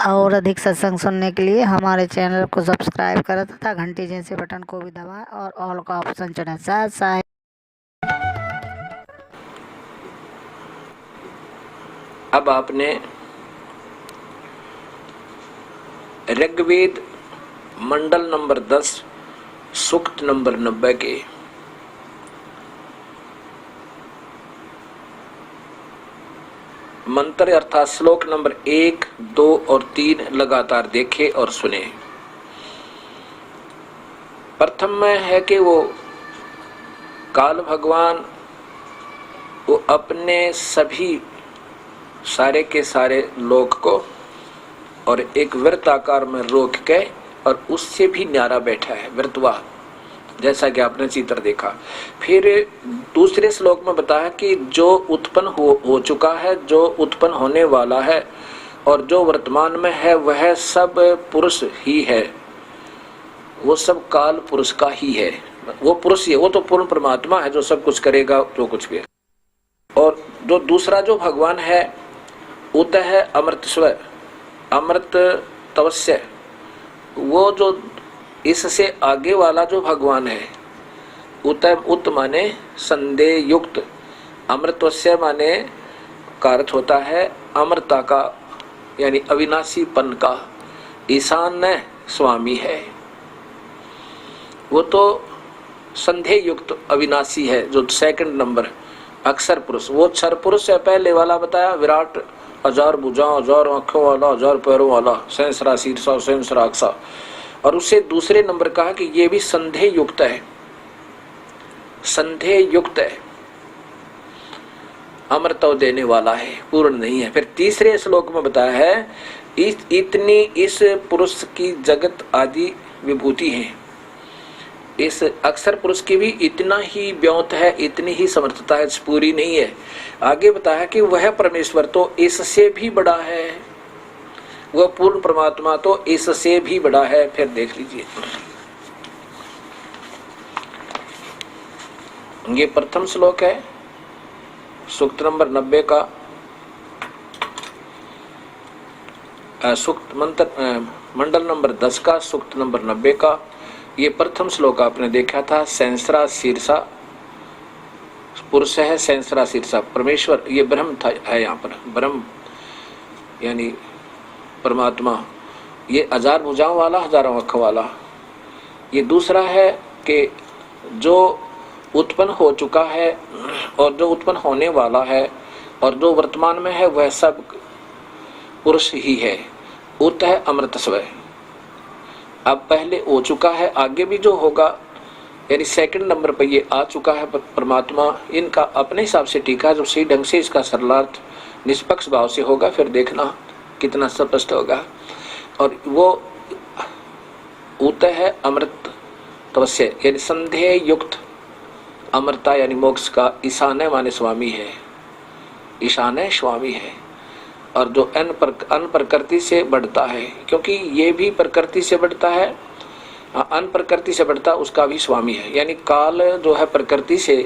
और अधिक सत्संग सुनने के लिए हमारे चैनल को सब्सक्राइब करें तथा घंटी जैसे बटन को भी दबाएं और ऑल का ऑप्शन चुनें। साथ साथ अब आपने ऋग्वेद मंडल नंबर 10 सूक्त नंबर 90 के मंत्र अर्थात श्लोक नंबर 1, 2 और 3 लगातार देखे और सुने। प्रथम में है कि वो काल भगवान वो अपने सभी सारे के सारे लोक को और एक वृत्त आकार में रोक के और उससे भी न्यारा बैठा है वृत्तवा, जैसा कि आपने चित्र देखा। फिर दूसरे श्लोक में बताया कि जो उत्पन्न हो चुका है, जो उत्पन्न होने वाला है और जो वर्तमान में है वह सब पुरुष ही है, वो सब काल पुरुष का ही है। वो पुरुष ही है, वो तो पूर्ण परमात्मा है जो सब कुछ करेगा, जो कुछ भी है। और जो दूसरा जो भगवान है उत है अमृत स्व, अमृत तवस्य। वो जो इससे आगे वाला जो भगवान है उत माने संदेह युक्त, अमृतवस्य माने का अर्थ होता है अमृता का यानी अविनाशीपन का, ईशान्य स्वामी है। वो तो संदेह युक्त अविनाशी है जो सेकंड नंबर अक्षर पुरुष। वो क्षर पुरुष है पहले वाला बताया, विराट, हजार भुजाओं, हजार आंखों वाला, हजार पैरों वाला, सहस्रा शीर्षा सहस्रा अक्षा। और उससे दूसरे नंबर कहा कि ये भी संदेह युक्त है, संदेह युक्त है, अमृत देने वाला है, पूर्ण नहीं है। फिर तीसरे श्लोक में बताया है इतनी इस पुरुष की जगत आदि विभूति है, इस अक्षर पुरुष की भी इतना ही व्योत है, इतनी ही समर्थता है, पूरी नहीं है। आगे बताया कि वह परमेश्वर तो इससे भी बड़ा है, वह पूर्ण परमात्मा तो इससे भी बड़ा है। फिर देख लीजिए, ये प्रथम श्लोक है सूक्त नंबर 90 का, सूक्त मंडल नंबर 10 का सूक्त नंबर 90 का। ये प्रथम श्लोक आपने देखा था, सहस्रा शीर्षा पुरुष है, सहस्रा शीर्षा परमेश्वर, ये ब्रह्म था है यहाँ पर, ब्रह्म यानी परमात्मा, ये हजार भुजाओं वाला, हजारों आँखों वाला। ये दूसरा है कि जो उत्पन्न हो चुका है और जो उत्पन्न होने वाला है और जो वर्तमान में है वह सब पुरुष ही है। उत है अमृत स्व, अब पहले हो चुका है, आगे भी जो होगा यानी सेकंड नंबर पर ये आ चुका है परमात्मा। इनका अपने हिसाब से टीका जो सही ढंग से इसका सरलार्थ निष्पक्ष भाव से होगा, फिर देखना कितना स्पष्ट होगा। और वो उत है अमृत तवस्य यानी संदेह युक्त अमृता यानी मोक्ष का, ईशान्य माने स्वामी है, ईशान्य स्वामी है। और जो अन प्रकृति से बढ़ता है, क्योंकि ये भी प्रकृति से बढ़ता है, अन प्रकृति से बढ़ता उसका भी स्वामी है। यानी काल जो है प्रकृति से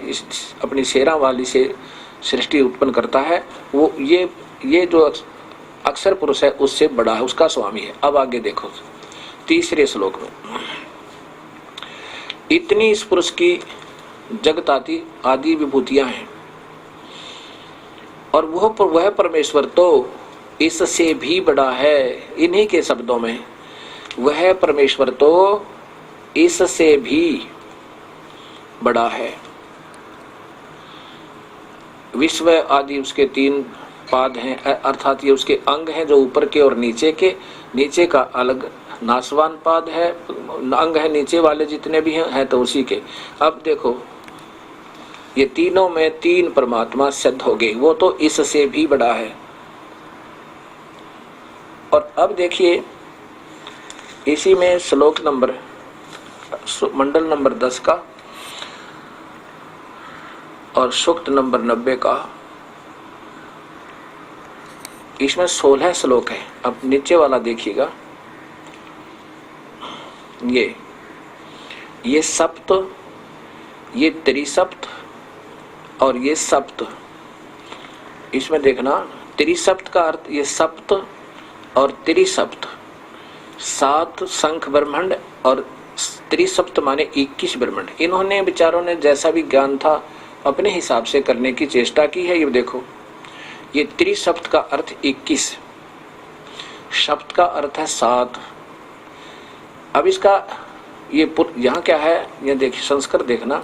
अपनी शेरा वाली से सृष्टि उत्पन्न करता है, वो ये जो अक्षर पुरुष है उससे बड़ा है, उसका स्वामी है। अब आगे देखो तीसरे श्लोक में, इतनी इस पुरुष की जगत आदि विभूतियां हैं और वह परमेश्वर तो इससे भी बड़ा है। इन्हीं के शब्दों में, वह परमेश्वर तो इससे भी बड़ा है। विश्व आदि उसके 3 पाद हैं, अर्थात ये उसके अंग हैं जो ऊपर के और नीचे के, नीचे का अलग नासवान पाद है, अंग है नीचे वाले जितने भी हैं तो उसी के। अब देखो ये तीनों में 3 परमात्मा सिद्ध हो गए, वो तो इससे भी बड़ा है। और अब देखिए इसी में श्लोक नंबर मंडल नंबर 10 का और सूक्त नंबर 90 का, इसमें 16 श्लोक है। अब नीचे वाला देखिएगा, ये सप्त, ये त्रिसप्त और ये सप्त। इसमें देखना त्रिसप्त का अर्थ, ये सप्त और त्रिसप्त, 7 शंख ब्रह्मांड और त्रिसप्त माने 21 ब्रह्मांड। इन्होंने विचारों ने जैसा भी ज्ञान था अपने हिसाब से करने की चेष्टा की है। ये देखो, ये त्रिसप्त का अर्थ 21, सप्त का अर्थ है 7। अब इसका ये यहाँ क्या है, ये देखिए संस्कृत देखना,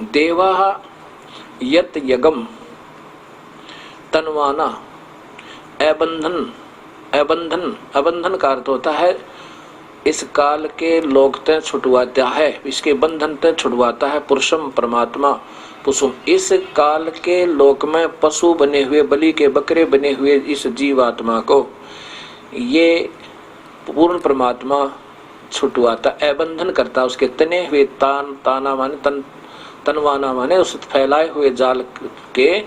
देवा यत यगम तनवाना अबंधन, अबंधन, अबंधन का अर्थ होता है इस काल के लोक ते छुटवाता है, इसके बंधन ते छुटवाता है। पुरुषम परमात्मा पुसुम, इस काल के लोक में पशु बने हुए, बलि के बकरे बने हुए इस जीवात्मा को ये पूर्ण परमात्मा छुटवाता, अबंधन करता, उसके तने हुए ताना माने तनवाना माने उस फैलाए हुए जाल के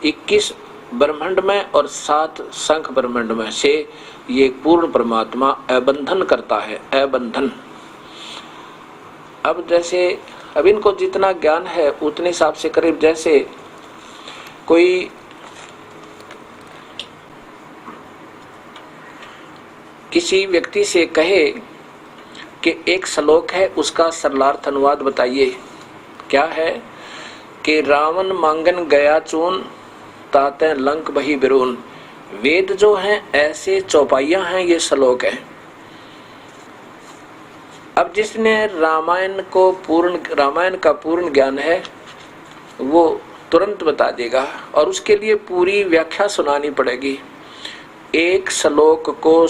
21 ब्रह्मांड में और 7 शंख ब्रह्मांड में से ये पूर्ण परमात्मा अबंधन करता है, अबंधन। अब जैसे अब इनको जितना ज्ञान है उतने हिसाब से करीब, जैसे कोई किसी व्यक्ति से कहे कि एक श्लोक है उसका सरलार्थ अनुवाद बताइए, क्या है कि रावण मांगन गया चून ताते लंक बही बिरून। वेद जो हैं ऐसे चौपाइयां हैं, ये श्लोक है। अब जिसने रामायण का पूर्ण ज्ञान है वो तुरंत बता देगा और उसके लिए पूरी व्याख्या सुनानी पड़ेगी। एक श्लोक को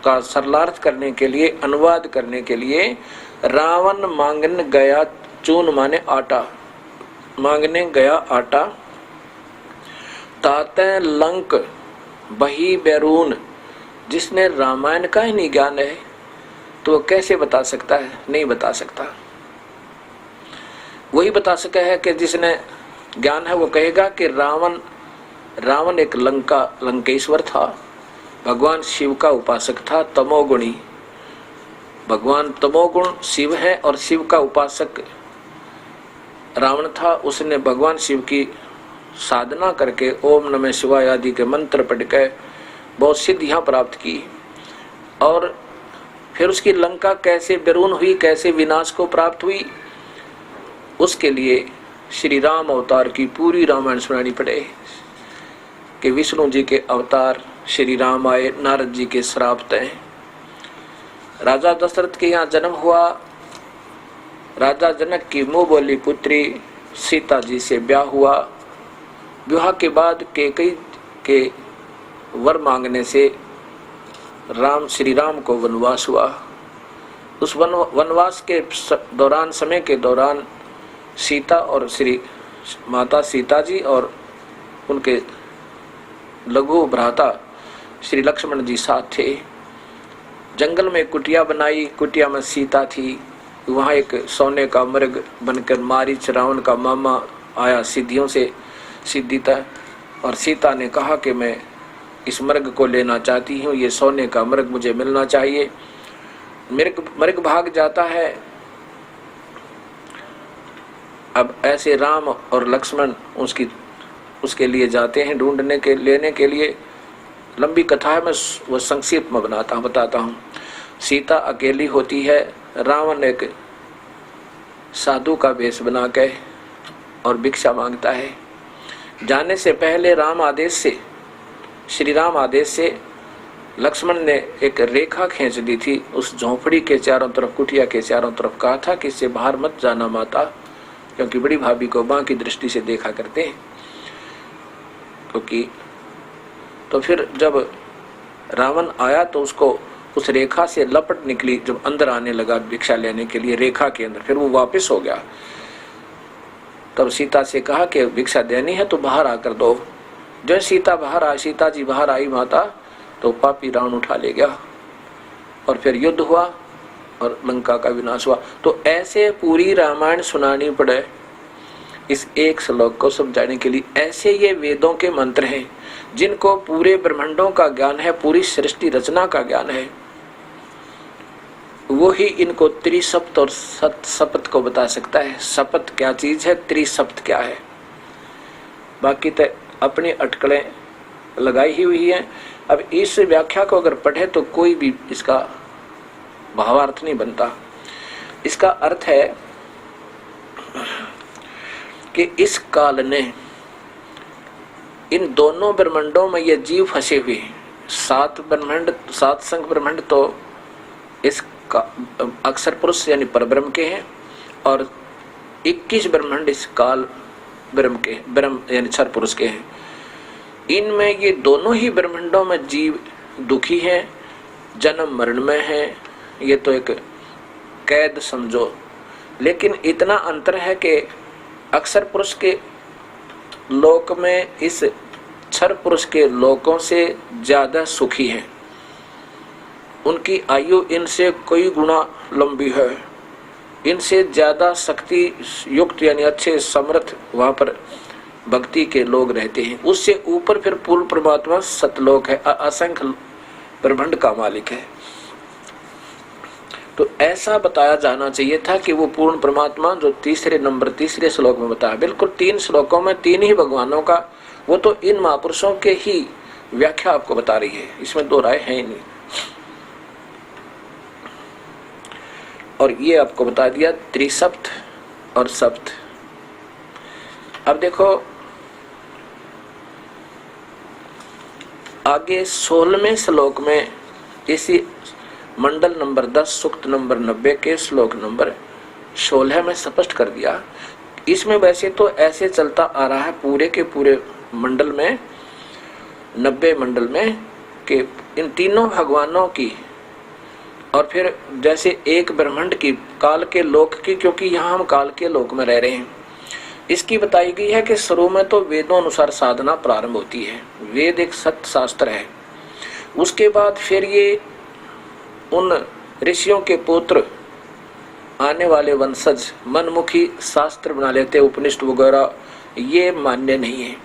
का सरलार्थ करने के लिए, अनुवाद करने के लिए, रावण मांगन गया चून माने आटा, मांगने गया आटा, ताते लंक बही बैरून, जिसने रामायण का ही नहीं ज्ञान है तो वो कैसे बता सकता है? नहीं बता सकता। वही बता सका है कि जिसने ज्ञान है वो कहेगा कि रावण एक लंकेश्वर था, भगवान शिव का उपासक था, तमोगुणी। भगवान तमोगुण शिव है और शिव का उपासक रावण था। उसने भगवान शिव की साधना करके ओम नमः शिवाय आदि के मंत्र पढ़ के बहुत सिद्धियां प्राप्त की और फिर उसकी लंका कैसे बैरून हुई, कैसे विनाश को प्राप्त हुई, उसके लिए श्री राम अवतार की पूरी रामायण सुनानी पड़े कि विष्णु जी के अवतार श्री राम आए, नारद जी के श्राप तय। राजा दशरथ के यहाँ जन्म हुआ, राजा जनक की मुंह बोली पुत्री सीता जी से ब्याह हुआ। विवाह के बाद कैकेयी के वर मांगने से श्री राम को वनवास हुआ। उस वनवास के दौरान, समय के दौरान सीता और श्री माता सीता जी और उनके लघु भ्राता श्री लक्ष्मण जी साथ थे। जंगल में कुटिया बनाई, कुटिया में सीता थी। वहाँ एक सोने का मृग बनकर मारीच रावण का मामा आया सिद्धियों से सिद्धि तक, और सीता ने कहा कि मैं इस मृग को लेना चाहती हूँ, ये सोने का मृग मुझे मिलना चाहिए। मृग भाग जाता है। अब ऐसे राम और लक्ष्मण उसके लिए जाते हैं ढूंढने के, लेने के लिए। लंबी कथा है, मैं वो संक्षिप्त में बताता हूँ। सीता अकेली होती है, रावण एक साधु का वेश बना के और भिक्षा मांगता है। जाने से पहले श्री राम आदेश से लक्ष्मण ने एक रेखा खींच दी थी उस झोंपड़ी के चारों तरफ, कुटिया के चारों तरफ। कहा था कि इससे बाहर मत जाना माता, क्योंकि बड़ी भाभी को मां की दृष्टि से देखा करते हैं। क्योंकि तो फिर जब रावण आया तो उसको उस रेखा से लपट निकली, जब अंदर आने लगा भिक्षा लेने के लिए रेखा के अंदर, फिर वो वापस हो गया। तब सीता से कहा कि भिक्षा देनी है तो बाहर आकर दो। जब सीता जी बाहर आई माता, तो पापी रावण उठा ले गया और फिर युद्ध हुआ और लंका का विनाश हुआ। तो ऐसे पूरी रामायण सुनानी पड़े इस एक श्लोक को समझाने के लिए। ऐसे ये वेदों के मंत्र हैं जिनको पूरे ब्रह्मांडों का ज्ञान है, पूरी सृष्टि रचना का ज्ञान है। वो ही इनको त्रिसप्त और सप्त को बता सकता है। सप्त क्या चीज है, त्रिसप्त क्या है। बाकी तो अपनी अटकलें लगाई ही हुई है। अब इस व्याख्या को अगर पढ़े तो कोई भी इसका भावार्थ नहीं बनता। इसका अर्थ है कि इस काल ने इन दोनों ब्रह्मांडों में ये जीव फंसे हुए हैं। 7 ब्रह्मांड, 7 संख्य ब्रह्मांड तो इसका अक्षर पुरुष यानी परब्रह्म के हैं, और 21 ब्रह्मांड इस काल ब्रह्म के, ब्रह्म यानी क्षर पुरुष के हैं। इनमें ये दोनों ही ब्रह्मांडों में जीव दुखी हैं, जन्म मरण में है। ये तो एक कैद समझो। लेकिन इतना अंतर है कि अक्षर पुरुष के लोक में इस क्षर पुरुष के लोकों से ज्यादा सुखी है। उनकी आयु इनसे कई गुना लंबी है। इनसे ज्यादा शक्ति युक्त यानी अच्छे समर्थ वहां पर भक्ति के लोग रहते हैं। उससे ऊपर फिर पूर्ण परमात्मा सतलोक है, असंख्य ब्रह्मांड का मालिक है। तो ऐसा बताया जाना चाहिए था कि वो पूर्ण परमात्मा जो तीसरे श्लोक में बताया, बिल्कुल 3 श्लोकों में 3 ही भगवानों का, वो तो इन महापुरुषों के ही व्याख्या आपको बता रही है, इसमें 2 राय है ही नहीं। और ये आपको बता दिया त्रिसप्त और सप्त। अब देखो आगे 16वें श्लोक में इसी मंडल नंबर 10 सूक्त नंबर 90 के श्लोक नंबर 16 में स्पष्ट कर दिया। इसमें वैसे तो ऐसे चलता आ रहा है पूरे के पूरे मंडल में, 90 मंडल में, कि इन तीनों भगवानों की और फिर जैसे एक ब्रह्मांड की, काल के लोक की, क्योंकि यहाँ हम काल के लोक में रह रहे हैं। इसकी बताई गई है कि शुरू में तो वेदों अनुसार साधना प्रारंभ होती है। वेद एक सत्य शास्त्र है। उसके बाद फिर ये उन ऋषियों के पुत्र आने वाले वंशज मनमुखी शास्त्र बना लेते, उपनिषद वगैरह, ये मान्य नहीं है।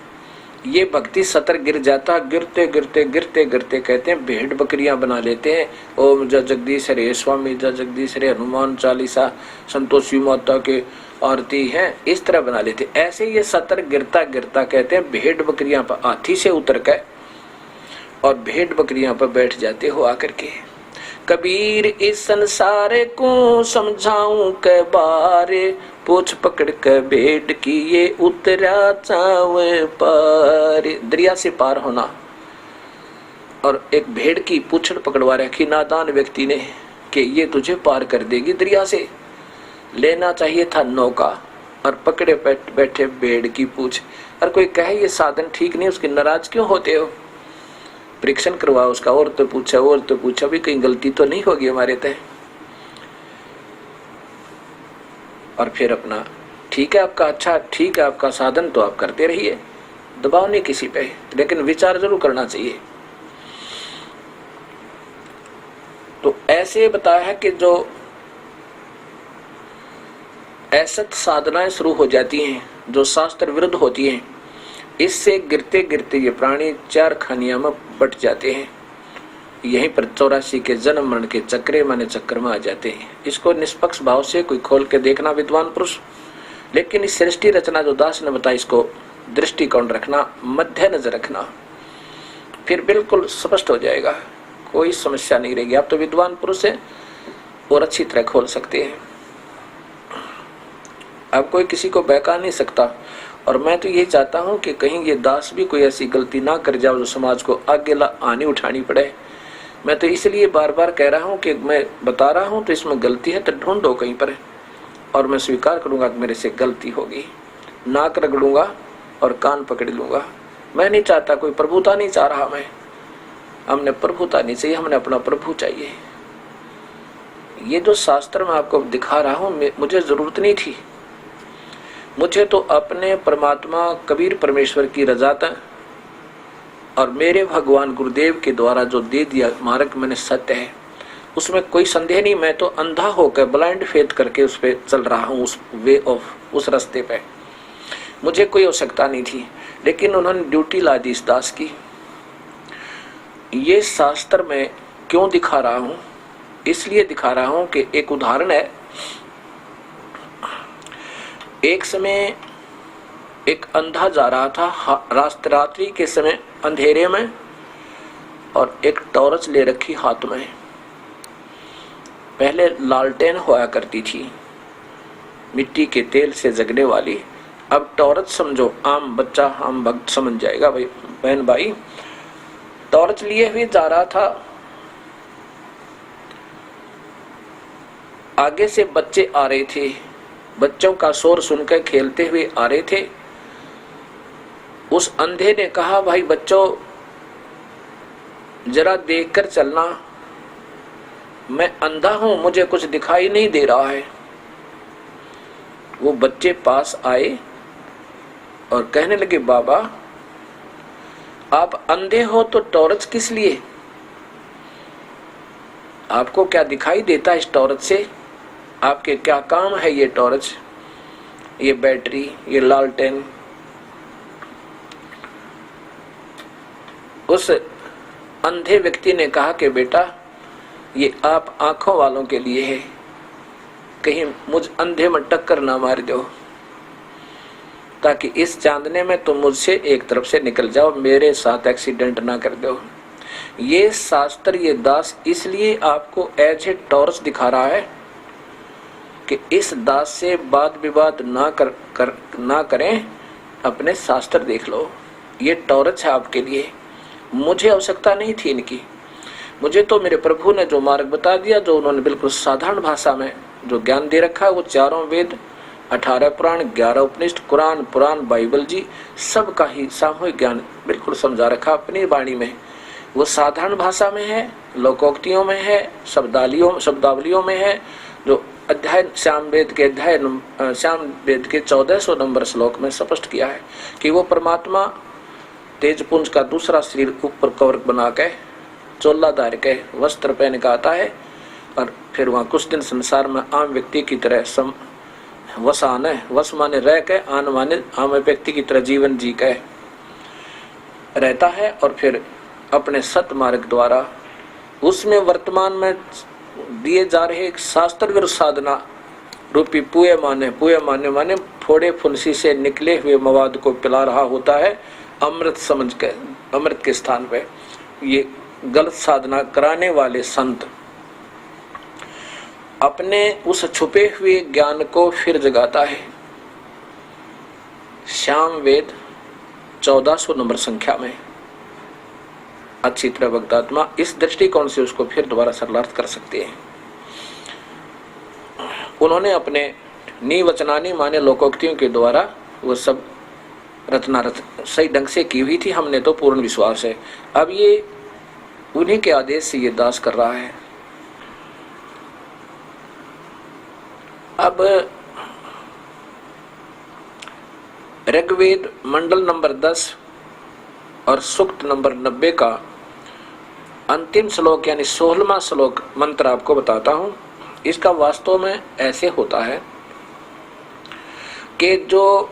ये भक्ति सतर गिर जाता, गिरते गिरते गिरते गिरते कहते हैं भेड़ बकरियां बना लेते हैं। ओम जय जगदीश हरे स्वामी, जय जगदीश हरे, हनुमान चालीसा, संतोषी माता के आरती है, इस तरह बना लेते। ऐसे ये सतर गिरता गिरता कहते हैं भेड़ बकरियां पर हाथी से उतर कर और भेड़ बकरियां पर बैठ जाते हो आकर के। कबीर इस संसार को समझाऊं के बारे, पूछ पकड़ के भेड़ की ये उतरा चावे पार। दरिया से पार होना और एक भेड़ की पूछड़ पकड़वा रखी नादान व्यक्ति ने कि ये तुझे पार कर देगी दरिया से। लेना चाहिए था नौका और पकड़े बैठे भेड़ की पूछ। और कोई कहे ये साधन ठीक नहीं, उसके नाराज क्यों होते हो? परीक्षण करवा उसका, और तो पूछा भी कहीं गलती तो नहीं होगी हमारे तय। और फिर अपना ठीक है आपका, अच्छा ठीक है आपका साधन तो आप करते रहिए, दबाव नहीं किसी पे, लेकिन विचार जरूर करना चाहिए। तो ऐसे बताया है कि जो असत साधनाएं शुरू हो जाती हैं जो शास्त्र विरुद्ध होती हैं, इससे गिरते गिरते ये प्राणी 4 खानियों में बट जाते हैं। यहीं पर 84 के जन्म मरण के चक्रे माने चक्कर में आ जाते हैं। इसको निष्पक्ष भाव से कोई खोल के देखना विद्वान पुरुष, लेकिन इस सृष्टि रचना जो दास ने बताई इसको दृष्टिकोण रखना, मध्य नजर रखना, फिर बिल्कुल स्पष्ट हो जाएगा, कोई समस्या नहीं रहेगी। आप तो विद्वान पुरुष है और अच्छी तरह खोल सकते हैं। अब कोई किसी को बहका नहीं सकता। और मैं तो यही चाहता हूं कि कहीं ये दास भी कोई ऐसी गलती ना कर जाओ जो समाज को आगे आनी उठानी पड़े। मैं तो इसलिए बार बार कह रहा हूं कि मैं बता रहा हूं तो इसमें गलती है तो ढूंढो कहीं पर, और मैं स्वीकार करूंगा कि मेरे से गलती होगी, नाक रगड़ूंगा और कान पकड़ लूंगा। मैं नहीं चाहता, कोई प्रभुता नहीं चाह रहा मैं, हमने प्रभुता नहीं चाहिए, हमने अपना प्रभु चाहिए। ये जो शास्त्र मैं आपको दिखा रहा हूं मुझे जरूरत नहीं थी, मुझे तो अपने परमात्मा कबीर परमेश्वर की रजात और मेरे भगवान गुरुदेव के द्वारा जो दे दिया मार्ग मैंने सत्य है, उसमें कोई संदेह नहीं। मैं तो अंधा होकर ब्लाइंड फेथ करके उस पर चल रहा हूँ, उस वे ऑफ, उस रास्ते पे मुझे कोई आवश्यकता नहीं थी, लेकिन उन्होंने ड्यूटी ला दी इस दास की। ये शास्त्र में क्यों दिखा रहा हूँ? इसलिए दिखा रहा हूँ कि एक उदाहरण है। एक समय एक अंधा जा रहा था रात्रि के समय अंधेरे में, और एक टॉर्च ले रखी हाथ में। पहले लालटेन हुआ करती थी मिट्टी के तेल से जगने वाली, अब टॉर्च समझो, आम बच्चा आम भक्त समझ जाएगा भाई बहन भाई। टॉर्च लिए हुए जा रहा था, आगे से बच्चे आ रहे थे, बच्चों का शोर सुनकर खेलते हुए आ रहे थे। उस अंधे ने कहा, भाई बच्चों जरा देखकर चलना, मैं अंधा हूं, मुझे कुछ दिखाई नहीं दे रहा है। वो बच्चे पास आए और कहने लगे, बाबा आप अंधे हो तो टॉर्च किस लिए? आपको क्या दिखाई देता है इस टॉर्च से? आपके क्या काम है ये टॉर्च, ये बैटरी, ये लालटेन? उस अंधे व्यक्ति ने कहा कि बेटा ये आप आंखों वालों के लिए है, कहीं मुझ अंधे में टक्कर ना मार दो, ताकि इस चांदने में तुम मुझसे एक तरफ से निकल जाओ, मेरे साथ एक्सीडेंट ना कर दो। ये शास्त्र, ये दास इसलिए आपको एज ए टॉर्च दिखा रहा है कि इस दास से वाद विवाद ना करें, अपने शास्त्र देख लो। ये टॉर्च है आपके लिए, मुझे आवश्यकता नहीं थी इनकी। मुझे तो मेरे प्रभु ने जो मार्ग बता दिया, जो उन्होंने बिल्कुल साधारण भाषा में जो ज्ञान दे रखा है, वो 4 वेद, 18 पुराण, 11 उपनिषद, कुरान, पुराण, बाइबल जी, सब का ही सामूहिक ज्ञान बिल्कुल समझा रखा अपनी वाणी में। वो साधारण भाषा में है, लोकोक्तियों में है, शब्दावलियों में है, जो अध्याय श्याम वेद के 1400 नंबर श्लोक में स्पष्ट किया है कि वो परमात्मा तेजपुंज का दूसरा शरीर ऊपर कवर बना के, चोला धार के, वस्त्र पहन के आता है और फिर वहाँ कुछ दिन संसार में आम व्यक्ति की तरह वस माने रह के, आन माने आम व्यक्ति की तरह जीवन जी के रहता है, और फिर अपने सत मार्ग द्वारा उसमें वर्तमान में दिए जा रहे एक शास्त्र विरुद्ध साधना रूपी पुए माने फोड़े फुंसी से निकले हुए मवाद को पिला रहा होता है, अमृत समझ के, अमृत के स्थान पे। ये गलत साधना कराने वाले संत अपने उस छुपे हुए ज्ञान को फिर जगाता है। श्याम वेद 1400 नंबर संख्या में अच्छी तरह भक्तात्मा इस दृष्टिकोण से उसको फिर दोबारा सरलार्थ कर सकते हैं। उन्होंने अपने निवचनानी माने लोकोक्तियों के द्वारा वो सब रचनारथ सही ढंग से की हुई थी, हमने तो पूर्ण विश्वास है। अब ये उन्हीं के आदेश से ये दास कर रहा है। अब ऋग्वेद मंडल नंबर 10 और सूक्त नंबर 90 का अंतिम श्लोक यानी 16वां श्लोक मंत्र आपको बताता हूं। इसका वास्तव में ऐसे होता है कि जो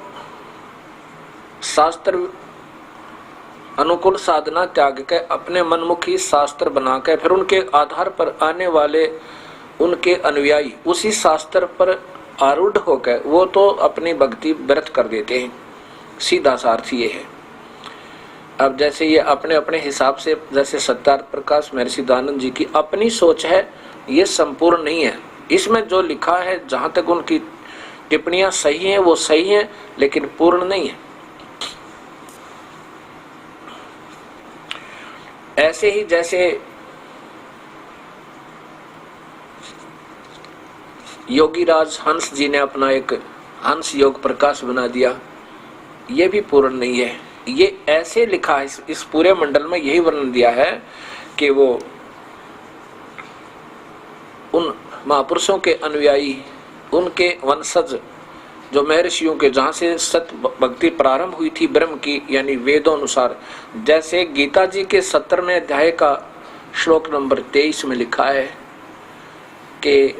शास्त्र अनुकूल साधना त्याग के अपने मनमुखी शास्त्र बना के फिर उनके आधार पर आने वाले उनके अनुयायी उसी शास्त्र पर आरूढ़ होकर वो तो अपनी भक्ति व्यर्थ कर देते हैं। सीधा सा अर्थ ये है। अब जैसे ये अपने अपने हिसाब से, जैसे सत्यार्थ प्रकाश महर्षि दयानंद जी की अपनी सोच है, ये संपूर्ण नहीं है। इसमें जो लिखा है, जहाँ तक उनकी टिप्पणियां सही हैं वो सही हैं, लेकिन पूर्ण नहीं है। ऐसे ही जैसे योगीराज हंस जी ने अपना एक हंस योग प्रकाश बना दिया, ये भी पूर्ण नहीं है। ये ऐसे लिखा है, इस पूरे मंडल में यही वर्णन दिया है कि वो उन महापुरुषों के अनुयायी, उनके वंशज, जो महर्षियों के जहाँ से सत्य भक्ति प्रारंभ हुई थी ब्रह्म की, यानी वेदों अनुसार, जैसे गीता जी के 17वें अध्याय का श्लोक नंबर 23 में लिखा है कि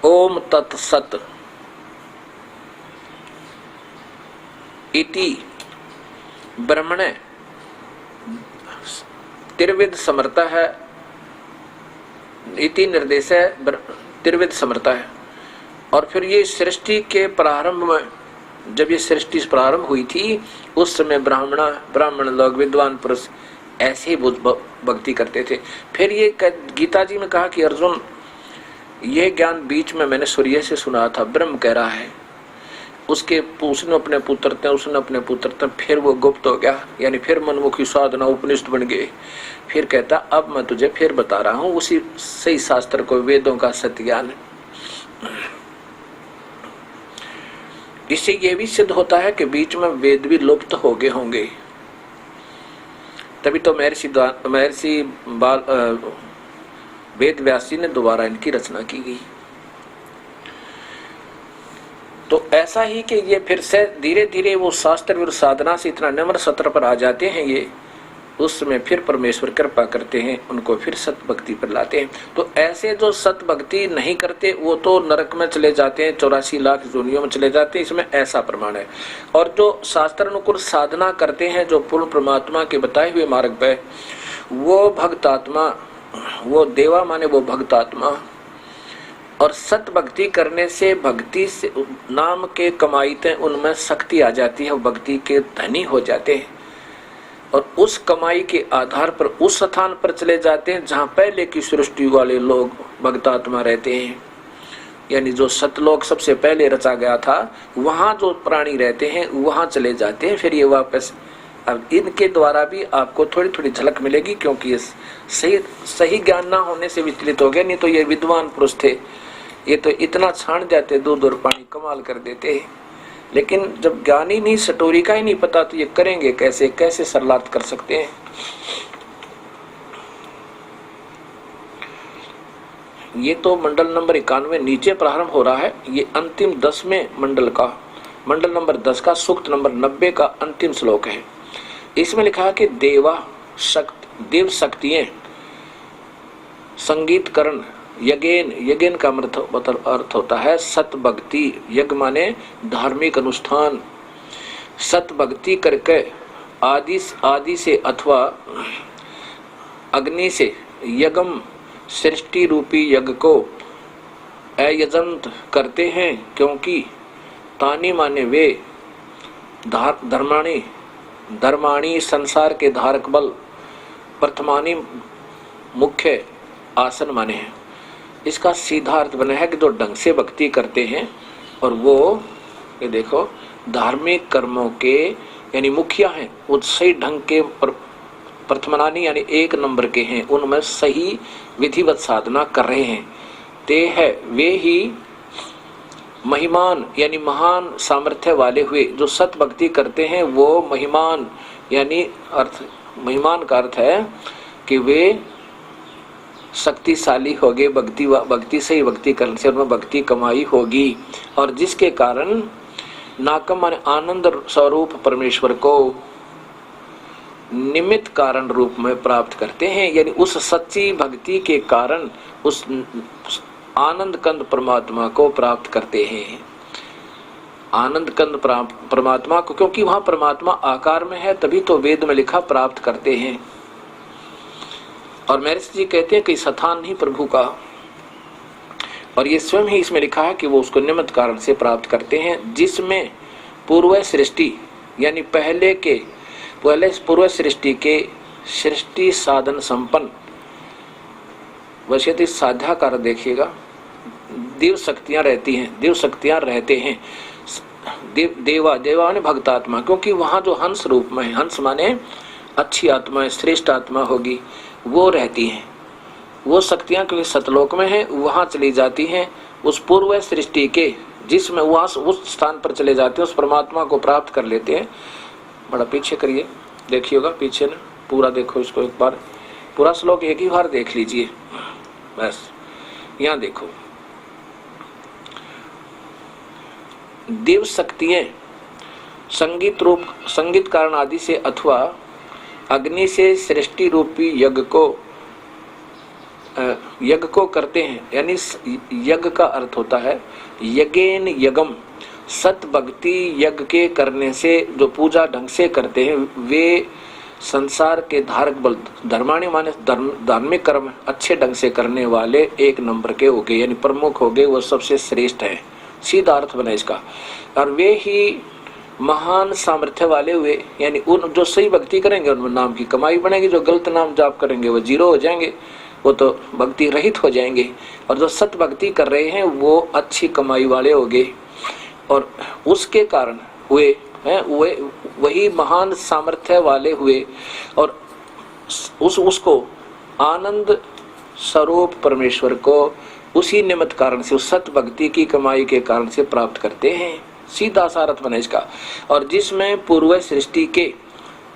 ओम तत्सत इति ब्रह्मणे त्रिविध समर्थ है, इति निर्देश है, त्रिविध समर्थ है। और फिर ये सृष्टि के प्रारंभ में, जब ये सृष्टि प्रारंभ हुई थी, उस समय ब्राह्मण लोग, विद्वान पुरुष ऐसे ही वो भक्ति करते थे। फिर ये गीता जी में कहा कि अर्जुन, ये ज्ञान बीच में मैंने सूर्य से सुना था, ब्रह्म कह रहा है, उसने अपने पुत्र थे, उसने अपने पुत्र थे, फिर वो गुप्त हो गया, यानी फिर मनमुखी साधना उपनिषद बन गए। फिर कहता अब मैं तुझे फिर बता रहा हूँ उसी सही शास्त्र को, वेदों का सत्य ज्ञान। इससे ये भी सिद्ध होता है कि बीच में वेद भी लुप्त हो गए होंगे, तभी तो महर्षि वेद व्यास जी ने दोबारा इनकी रचना की गई। तो ऐसा ही कि ये फिर से धीरे धीरे वो शास्त्र और साधना से इतना नम्र सत्र पर आ जाते हैं, ये उस समय फिर परमेश्वर कृपा करते हैं, उनको फिर सत भक्ति पर लाते हैं। तो ऐसे जो सत भक्ति नहीं करते वो तो नरक में चले जाते हैं, 84 लाख योनियों में चले जाते हैं, इसमें ऐसा प्रमाण है। और जो शास्त्र अनुकूल साधना करते हैं, जो पूर्ण परमात्मा के बताए हुए मार्ग पे, वो भक्तात्मा, वो देवा माने वो भक्तात्मा, और सत भक्ति करने से भक्ति से नाम के कमाईते उनमें शक्ति आ जाती है, वो भक्ति के धनी हो जाते हैं और उस कमाई के आधार पर उस स्थान पर चले जाते हैं जहाँ पहले की सृष्टि वाले लोग भक्तात्मा रहते हैं। यानी जो सतलोक सबसे पहले रचा गया था, वहाँ जो प्राणी रहते हैं वहाँ चले जाते हैं। फिर ये वापस, अब इनके द्वारा भी आपको थोड़ी थोड़ी झलक मिलेगी, क्योंकि ये सही ज्ञान ना होने से विचलित हो गए। नहीं तो ये विद्वान पुरुष थे, ये तो इतना छान जाते, दूध और पानी कमाल कर देते हैं। लेकिन जब ज्ञान ही नहीं, सटोरी का ही नहीं पता, तो ये करेंगे कैसे, कैसे सरलार्थ कर सकते हैं। ये तो मंडल नंबर 91 नीचे प्रारंभ हो रहा है। ये अंतिम 10वें मंडल का, मंडल नंबर 10 का सूक्त नंबर 90 का अंतिम श्लोक है। इसमें लिखा है कि देव शक्तियां संगीतकरण यज्ञेन, यज्ञेन का अर्थ होता है सत भक्ति। यज्ञ माने धार्मिक अनुष्ठान। सत भक्ति करके आदि से अथवा अग्नि से यज्ञम सृष्टि रूपी यज्ञ को अयजंत करते हैं, क्योंकि तानी माने वे धर्माणी संसार के धारक बल, प्रथमानी मुख्य आसन माने हैं। इसका सीधा अर्थ बना है कि जो ढंग से भक्ति करते हैं और वो ये देखो धार्मिक कर्मों के यानी मुखिया हैं, वो सही ढंग के प्रथमानी यानी 1 नंबर के हैं, उनमें सही विधिवत साधना कर रहे हैं। ते है वे ही महिमान यानी महान सामर्थ्य वाले हुए। जो सत भक्ति करते हैं वो महिमान, यानी अर्थ महिमान का अर्थ है कि वे शक्तिशाली हो गए। भक्ति से ही भक्ति करने से उनमें भक्ति कमाई होगी, और जिसके कारण नाकम माने आनंद स्वरूप परमेश्वर को निमित्त कारण रूप में प्राप्त करते हैं। यानी उस सच्ची भक्ति के कारण उस आनंद कंद परमात्मा को प्राप्त करते हैं। आनंद कंद परमात्मा को, क्योंकि वहां परमात्मा आकार में है, तभी तो वेद में लिखा प्राप्त करते हैं। और महर्षि जी कहते हैं कि स्थान नहीं प्रभु का, और ये स्वयं ही इसमें लिखा है कि वो उसको निमित्त कारण से प्राप्त करते हैं, जिसमें पूर्व सृष्टि यानी पहले पूर्व सृष्टि के सृष्टि साधन संपन्न, वैसे तो साध्याकार देखिएगा, देव शक्तियां रहती हैं, देव शक्तियां रहते हैं। देवा ने भक्तात्मा, क्योंकि वहां जो हंस रूप में, हंस माने अच्छी आत्मा, श्रेष्ठ आत्मा होगी, वो रहती हैं। वो शक्तियां क्योंकि सतलोक में हैं, वहां चली जाती हैं उस पूर्व सृष्टि के, जिसमें वहां उस स्थान पर चले जाते हैं, उस परमात्मा को प्राप्त कर लेते हैं। बड़ा पीछे करिए, देखिएगा पीछे ना, पूरा देखो इसको एक बार, पूरा श्लोक एक ही बार देख लीजिए बस। यहाँ देखो, देव शक्तियां संगीत कारण आदि से अथवा अग्नि से सृष्टि रूपी यज्ञ को करते हैं। यानी यज्ञ का अर्थ होता है यज्ञेन यज्ञम, सत भक्ति यज्ञ के करने से जो पूजा ढंग से करते हैं वे संसार के धारक बल, धर्माणी माने धार्मिक कर्म अच्छे ढंग से करने वाले 1 नंबर के हो गए, यानी प्रमुख हो गए, वो सबसे श्रेष्ठ है। सीधा अर्थ बना इसका। और वे ही महान सामर्थ्य वाले हुए, यानी उन जो सही भक्ति करेंगे उनमें नाम की कमाई बढ़ेगी, जो गलत नाम जाप करेंगे वो जीरो हो जाएंगे, वो तो भक्ति रहित हो जाएंगे। और जो सत भक्ति कर रहे हैं वो अच्छी कमाई वाले होंगे और उसके कारण हुए हैं, वही महान सामर्थ्य वाले हुए और उसको आनंद स्वरूप परमेश्वर को उसी निमित्त कारण से, उस सत भक्ति की कमाई के कारण से प्राप्त करते हैं। सीधा सारथ बने इसका। और जिसमें पूर्व सृष्टि के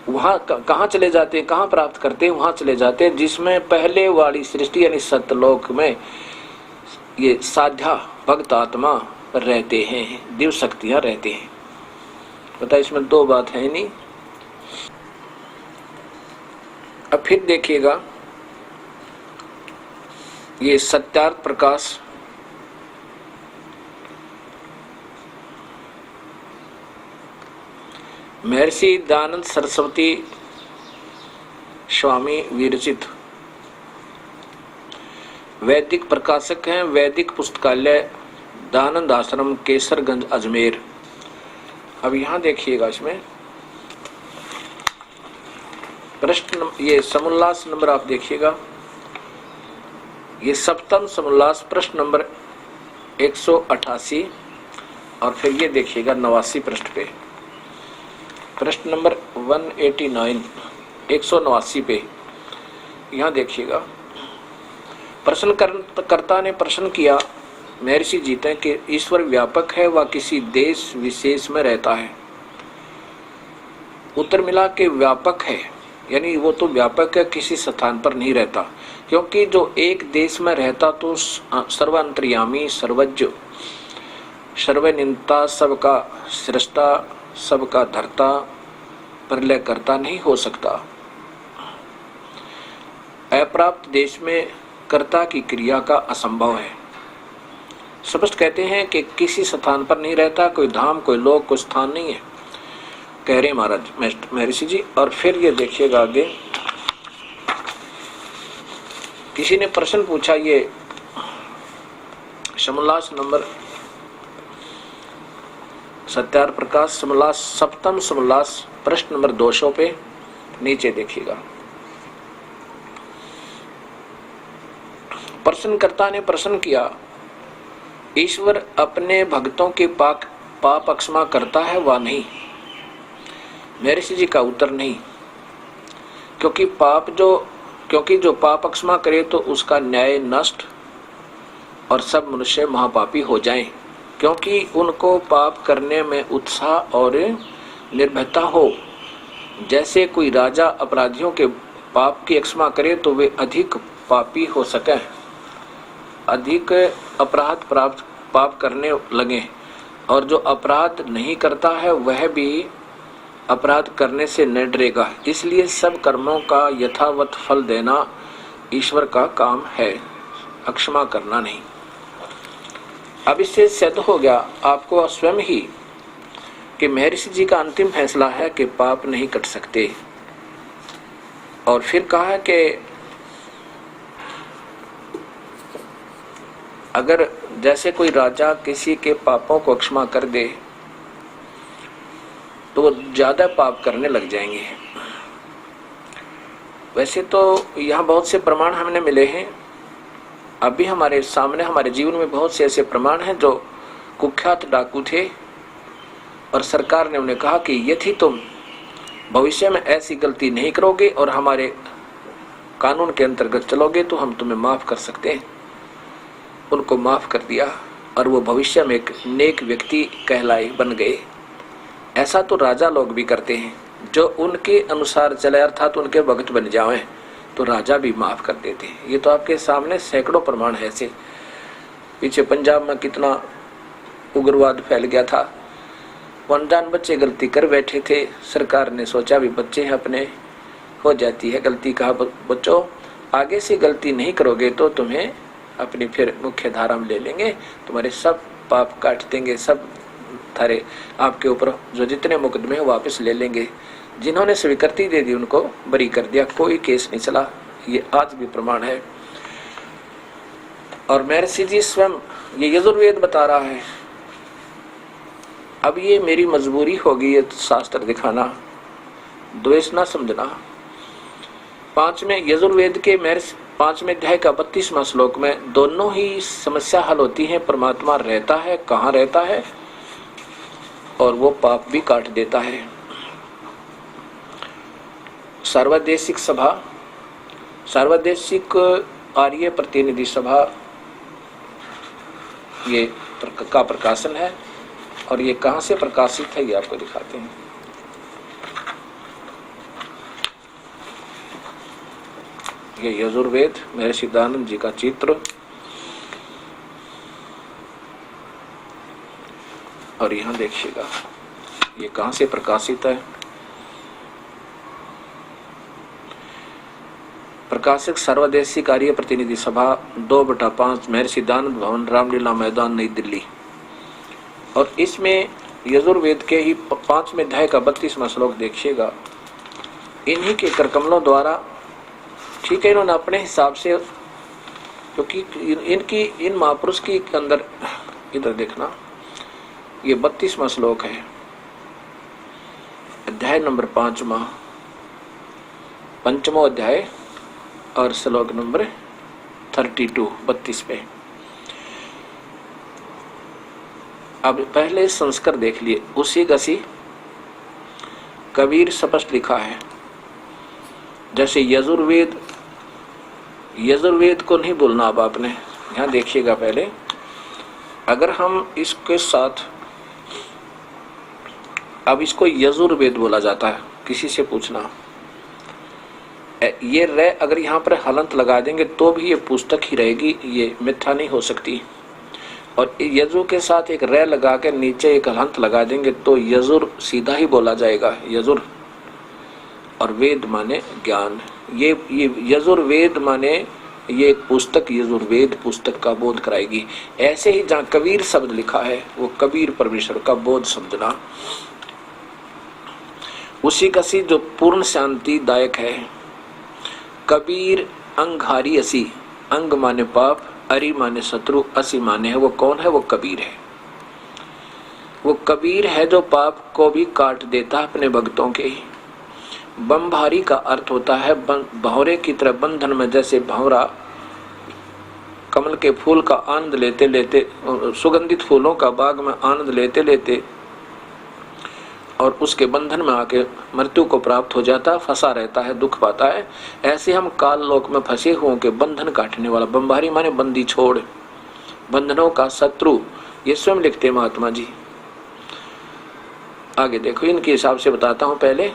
वहां कहाँ चले जाते हैं, कहाँ प्राप्त करते हैं, वहां चले जाते हैं जिसमें पहले वाली सृष्टि यानी सतलोक में ये साध्या भक्त आत्मा रहते हैं, दिव्य शक्तियां रहते हैं। पता इसमें दो बात है नहीं। अब फिर देखिएगा ये सत्यार्थ प्रकाश महर्षि दयानंद सरस्वती स्वामी विरचित वैदिक प्रकाशक हैं, वैदिक पुस्तकालय दयानंद आश्रम केसरगंज अजमेर। अब यहाँ देखिएगा इसमें प्रश्न, ये समोल्लास नंबर आप देखिएगा, ये सप्तम समोल्लास प्रश्न नंबर 188 और फिर ये देखिएगा 89 पृष्ठ पे, प्रश्न नंबर 189 189 पे। यहाँ देखिएगा प्रश्नकर्ता ने प्रश्न किया, महर्षि जीते कि ईश्वर व्यापक है व किसी देश विशेष में रहता है। उत्तर मिला कि व्यापक है, यानी वो तो व्यापक है, किसी स्थान पर नहीं रहता, क्योंकि जो एक देश में रहता तो सर्वांतर्यामी, सर्वज्ञ, सर्वनियंता, सबका सृष्टा, सबका धर्ता, प्रलय करता नहीं हो सकता। अप्राप्त देश में कर्ता की क्रिया का असंभव है। स्पष्ट कहते हैं कि किसी स्थान पर नहीं रहता, कोई धाम, कोई लोक, कोई स्थान नहीं है, कह रहे महाराज महर्षि जी। और फिर ये देखिएगा आगे, किसी ने प्रश्न पूछा, ये समोल्लास नंबर सत्यार्थ प्रकाश समोल्लास सप्तम समोल्लास प्रश्न नंबर 200 पे नीचे देखिएगा। प्रश्नकर्ता ने प्रश्न किया, ईश्वर अपने भक्तों के पाप अक्षमा करता है व नहीं? महर्षि जी का उत्तर नहीं, क्योंकि जो पाप अक्षमा करे तो उसका न्याय नष्ट और सब मनुष्य महापापी हो जाएं, क्योंकि उनको पाप करने में उत्साह और निर्भयता हो। जैसे कोई राजा अपराधियों के पाप की क्षमा करे तो वे अधिक पापी हो सके, अधिक अपराध पाप करने लगे, और जो अपराध नहीं करता है वह भी अपराध करने से न डरेगा। इसलिए सब कर्मों का यथावत फल देना ईश्वर का काम है, अक्षमा करना नहीं। अब इससे सिद्ध हो गया आपको स्वयं ही कि महर्षि जी का अंतिम फैसला है कि पाप नहीं कट सकते। और फिर कहा है कि अगर जैसे कोई राजा किसी के पापों को क्षमा कर दे तो वो ज्यादा पाप करने लग जाएंगे। वैसे तो यहाँ बहुत से प्रमाण हमने मिले हैं, अभी हमारे सामने हमारे जीवन में बहुत से ऐसे प्रमाण हैं जो कुख्यात डाकू थे और सरकार ने उन्हें कहा कि यदि तुम भविष्य में ऐसी गलती नहीं करोगे और हमारे कानून के अंतर्गत चलोगे तो हम तुम्हें माफ कर सकते हैं। उनको माफ कर दिया और वो भविष्य में एक नेक व्यक्ति कहलाए बन गए। ऐसा तो राजा लोग भी करते हैं, जो उनके अनुसार चले अर्थात उनके भक्त बन जाएं तो राजा भी माफ कर देते हैं। ये तो आपके सामने सैकड़ों प्रमाण है ऐसे। पीछे पंजाब में कितना उग्रवाद फैल गया था, अनजान बच्चे गलती कर बैठे थे, सरकार ने सोचा भी बच्चे हैं अपने, हो जाती है गलती, कहा बच्चों आगे से गलती नहीं करोगे तो तुम्हें अपनी फिर मुख्य धारा में ले लेंगे, तुम्हारे सब पाप काट देंगे, सब थारे आपके ऊपर जो जितने मुकदमे वापस ले लेंगे। जिन्होंने स्वीकृति दे दी उनको बरी कर दिया, कोई केस नहीं चला। ये आज भी प्रमाण है। और महर्षि जी स्वयं ये यजुर्वेद बता रहा है अब ये मेरी मजबूरी होगी ये शास्त्र दिखाना, द्वेष ना समझना। 5वें यजुर्वेद के 5वें अध्याय का 32वां श्लोक में दोनों ही समस्या हल होती है। परमात्मा रहता है, कहाँ रहता है, और वो पाप भी काट देता है। सर्वदेशिक सभा, सर्वदेशिक आर्य प्रतिनिधि सभा ये का प्रकाशन है, और ये कहाँ से प्रकाशित है ये आपको दिखाते हैं। ये यजुर्वेद मेरे सिद्धानंद जी का चित्र, और यहाँ देखिएगा ये कहाँ से प्रकाशित है। प्रकाशक सर्वदेशी कार्य प्रतिनिधि सभा 2/5 महर्षि दानंद भवन, रामलीला मैदान, नई दिल्ली। और इसमें यजुर्वेद के ही 5वें अध्याय का 32वां श्लोक देखिएगा। इन्हीं के करकमलों द्वारा, ठीक है, इन्होंने अपने हिसाब से, क्योंकि इनकी इन महापुरुष की अंदर, इधर देखना, ये 32वां श्लोक है, अध्याय नंबर 5वां, 5वां अध्याय और श्लोक नंबर 32 पे। अब पहले संस्कार देख लिए, उसी गसी कबीर स्पष्ट लिखा है। जैसे यजुर्वेद, यजुर्वेद को नहीं बोलना। अब आपने यहाँ देखिएगा पहले, अगर हम इसके साथ, अब इसको यजुर्वेद बोला जाता है, किसी से पूछना, ये रे अगर यहाँ पर हलंत लगा देंगे तो भी ये पुस्तक ही रहेगी, ये मिथ्या नहीं हो सकती। और यजु के साथ एक रे लगा के नीचे एक हलंत लगा देंगे तो यजुर सीधा ही बोला जाएगा, यजुर। और वेद माने ज्ञान, ये यजुर्वेद माने ये एक पुस्तक, यजुर्वेद पुस्तक का बोध कराएगी। ऐसे ही जहाँ कबीर शब्द लिखा है वो कबीर परमेश्वर का बोध समझना। उसी का सी जो पूर्ण शांति दायक है। कबीर अंगहारी असी, अंग माने पाप, अरि माने शत्रु, असी माने है। वो कौन है? वो कबीर है। वो कबीर है जो पाप को भी काट देता है अपने भक्तों के ही। बमभारी का अर्थ होता है भंवरे की तरह बंधन में, जैसे भंवरा कमल के फूल का आनंद लेते लेते, सुगंधित फूलों का बाग में आनंद लेते लेते और उसके बंधन में आके मृत्यु को प्राप्त हो जाता, फंसा रहता है, दुख पाता है। ऐसे हम काल लोक में फंसे हुए के बंधन काटने वाला, बमभारी माने बंदी छोड़, बंधनों का शत्रु, ये स्वयं लिखते महात्मा जी। आगे देखो, इनके हिसाब से बताता हूं। पहले,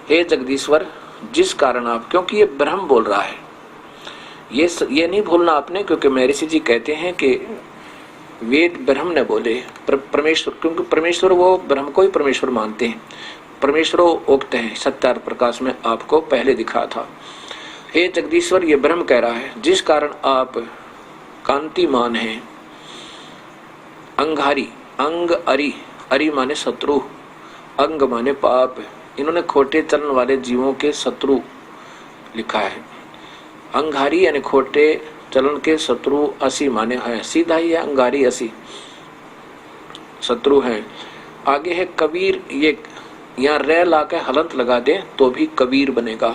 हे जगदीश्वर, जिस कारण आप, क्योंकि ये ब्रह्म बोल रहा है, ये नहीं भूलना आपने, क्योंकि महर्षि जी कहते हैं कि वेद ब्रह्म ने बोले, परमेश्वर, क्योंकि परमेश्वर वो ब्रह्म को ही परमेश्वर मानते हैं। परमेश्वर उक्त हैं, सत्यार प्रकाश में आपको पहले दिखा था। हे जगदीश्वर, ये ब्रह्म कह रहा है, जिस कारण आप कांतिमान हैं। अंगारी, अंग अरि, अरि माने शत्रु, अंग माने पाप। इन्होंने खोटे चलन वाले जीवों के शत्रु लिखा है। अंगारी यानी खोटे चलन के शत्रु, असी माने है, सीधा ही है, अंगारी असी शत्रु है। आगे है कबीर, ये यहाँ रे ला के हलंत लगा दे तो भी कबीर बनेगा।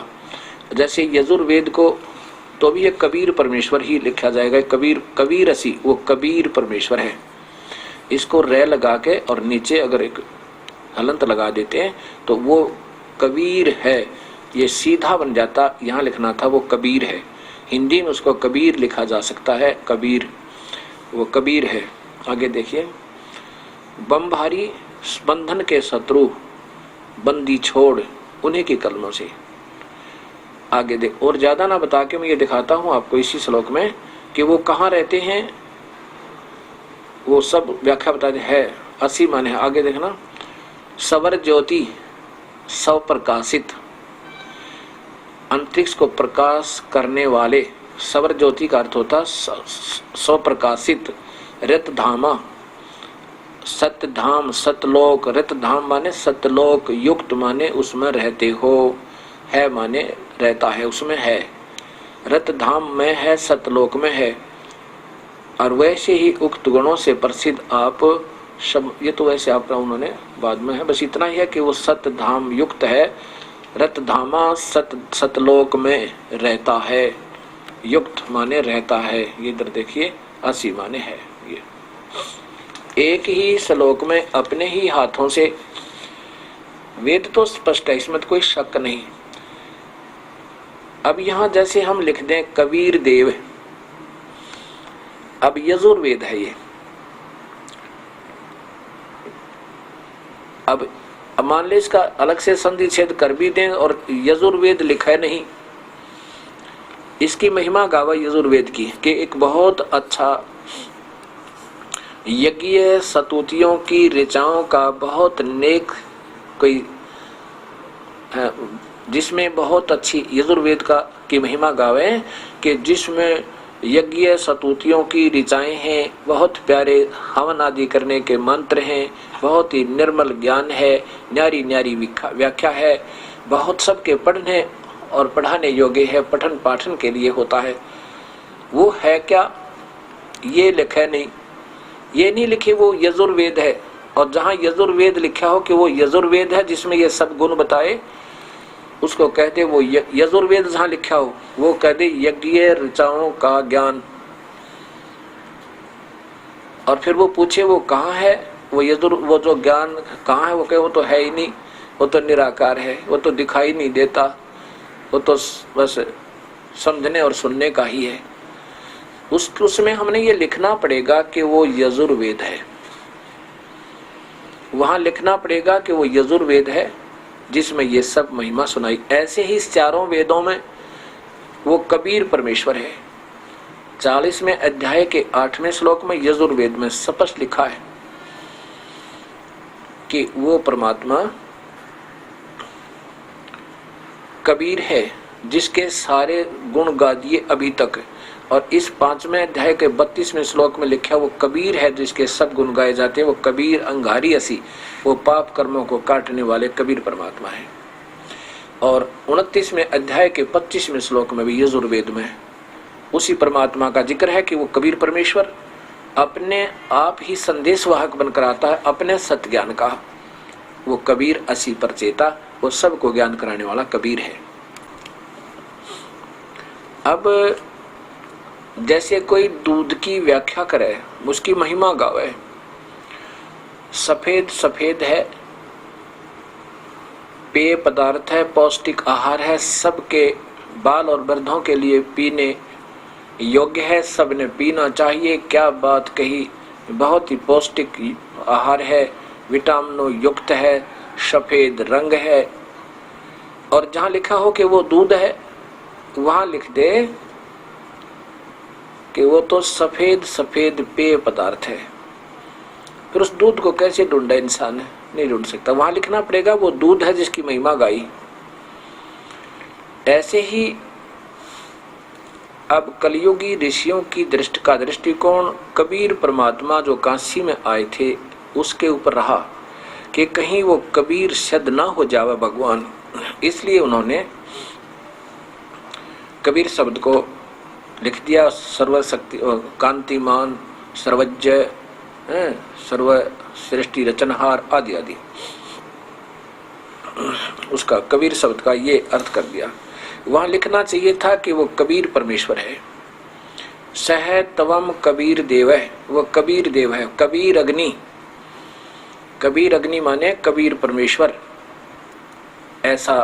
जैसे यजुर्वेद को तो भी ये कबीर परमेश्वर ही लिखा जाएगा। कबीर, कबीर असी, वो कबीर परमेश्वर है। इसको रे लगा के और नीचे अगर एक हलंत लगा देते हैं तो वो कबीर है, ये सीधा बन जाता। यहाँ लिखना था वो कबीर है, हिंदी में उसको कबीर लिखा जा सकता है, कबीर, वो कबीर है। आगे देखिए, बमभारी बंधन के शत्रु, बंदी छोड़, उन्हीं के कलमों से। आगे देख, और ज्यादा ना बता के मैं ये दिखाता हूँ आपको इसी श्लोक में कि वो कहाँ रहते हैं, वो सब व्याख्या बता दे। है असी माने है। आगे देखना, सवर ज्योति, सव प्रकाशित, अंतरिक्ष को प्रकाश करने वाले। सवर ज्योति का अर्थ होता स्वप्रकाशित। रत धामा, सत्य धाम, सतलोक। रत धाम माने सतलोक, युक्त माने उसमें रहते हो, है माने रहता है, उसमें है। रत धाम में है, सतलोक में है। और वैसे ही उक्त गुणों से प्रसिद्ध आप सब ये तो वैसे आपका उन्होंने बाद में है, बस इतना ही है कि वो सत धाम युक्त है, रत धामा सतलोक में रहता है। युक्त माने रहता है, ये इधर देखिए 80 माने है। ये एक ही श्लोक में अपने ही हाथों से, वेद तो स्पष्ट है, इसमें तो कोई शक नहीं। अब यहां जैसे हम लिख दें कबीर देव, अब यजुर्वेद है ये, अब मान ले इसका अलग से संधि छेद कर भी दें और यजुर्वेद लिखा है नहीं, इसकी महिमा गावा यजुर्वेद की कि एक बहुत अच्छा यज्ञ सतुतियों की ऋचाओं का बहुत नेक कोई है, जिसमें बहुत अच्छी यजुर्वेद का की महिमा गावे कि जिसमें यज्ञ सतुतियों की ऋचाएं हैं, बहुत प्यारे हवन आदि करने के मंत्र हैं, बहुत ही निर्मल ज्ञान है, न्यारी न्यारी व्याख्या है, बहुत सबके पढ़ने और पढ़ाने योग्य है, पठन पाठन के लिए होता है। वो है क्या, ये लिखे नहीं, ये नहीं लिखे वो यजुर्वेद है। और जहाँ यजुर्वेद लिखा हो कि वो यजुर्वेद है जिसमें ये सब गुण बताए, उसको कहते वो यजुर्वेद। जहाँ लिखा हो वो कहते यज्ञ ऋचाओं का ज्ञान। और फिर वो पूछे वो कहाँ है, वो जो ज्ञान कहाँ है, वो कहे वो तो है ही नहीं, वो तो निराकार है, वो तो दिखाई नहीं देता, वो तो बस समझने और सुनने का ही है। उसमें हमने ये लिखना पड़ेगा कि वो यजुर्वेद है, वहां लिखना पड़ेगा कि वो यजुर्वेद है जिसमें ये सब महिमा सुनाई। ऐसे ही इस चारों वेदों में वो कबीर परमेश्वर है। 40वें अध्याय के 8वें श्लोक में यजुर्वेद में स्पष्ट लिखा है कि वो परमात्मा कबीर है जिसके सारे गुण गा दिए अभी तक। और इस 5वें अध्याय के 32वें श्लोक में लिखा वो कबीर है जिसके सब गुण गाए जाते हैं। वो कबीर अंगारी असी, वो पाप कर्मों को काटने वाले कबीर परमात्मा है। और 29वें अध्याय के 25वें श्लोक में भी यजुर्वेद में उसी परमात्मा का जिक्र है कि वो कबीर परमेश्वर अपने आप ही संदेश वाहक बनकर आता है अपने सत्य ज्ञान का। वो कबीर असी परचेता, वो सबको ज्ञान कराने वाला कबीर है। अब जैसे कोई दूध की व्याख्या करे, उसकी महिमा गावे, सफेद सफेद है, पेय पदार्थ है, पौष्टिक आहार है, सबके बाल और वृद्धों के लिए पीने योग्य है, सबने पीना चाहिए। क्या बात कही, बहुत ही पौष्टिक आहार है, विटामिनों युक्त है, सफेद रंग है। और जहाँ लिखा हो कि वो दूध है, वहां लिख दे कि वो तो सफेद सफेद पेय पदार्थ है। फिर उस दूध को कैसे ढूंढे इंसान, नहीं ढूंढ सकता। वहां लिखना पड़ेगा वो दूध है जिसकी महिमा गाई। ऐसे ही अब कलयुगी ऋषियों की दृष्टिकोण कबीर परमात्मा जो काशी में आए थे उसके ऊपर रहा कि कहीं वो कबीर शब्द ना हो जावे भगवान, इसलिए उन्होंने कबीर शब्द को लिख दिया। सर्वशक्ति कांतिमान, सर्वज्ञ, सर्व सृष्टि रचनहार आदि आदि, उसका कबीर शब्द का ये अर्थ कर दिया। वहां लिखना चाहिए था कि वो कबीर परमेश्वर है। सह तवम कबीर देव है, वो कबीर देव है। कबीर अग्नि, कबीर अग्नि माने कबीर परमेश्वर। ऐसा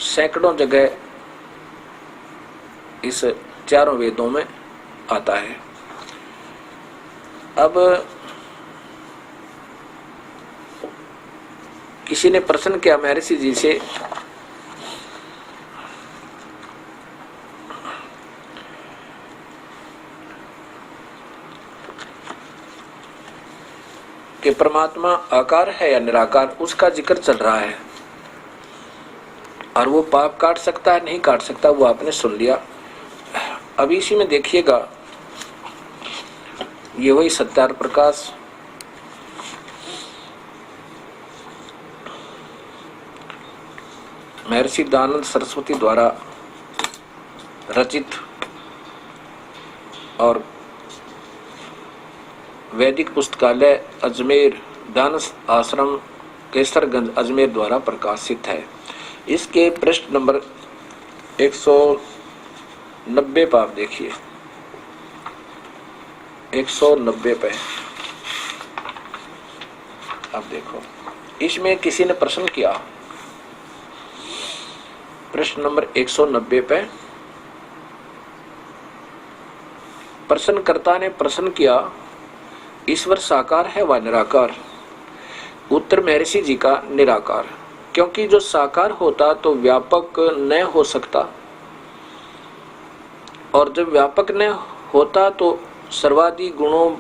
सैकड़ों जगह इस चारों वेदों में आता है। अब किसी ने प्रश्न किया महर्षि जी से कि परमात्मा आकार है या निराकार, उसका जिक्र चल रहा है और वो पाप काट सकता है नहीं काट सकता, वो आपने सुन लिया। अभी इसी में देखिएगा, ये वही सत्यार प्रकाश महर्षि दयानंद सरस्वती द्वारा रचित और वैदिक पुस्तकालय अजमेर दान आश्रम केसरगंज अजमेर द्वारा प्रकाशित है। इसके पृष्ठ नंबर 190 पर आप देखिए, 190 पे आप देखो, इसमें किसी ने प्रश्न किया, प्रश्न नंबर 190 पे प्रश्नकर्ता ने प्रश्न किया, ईश्वर साकार है व निराकार? उत्तर महर्षि जी का निराकार, क्योंकि जो साकार होता तो व्यापक न हो सकता, और जब व्यापक न होता तो सर्वादि गुणों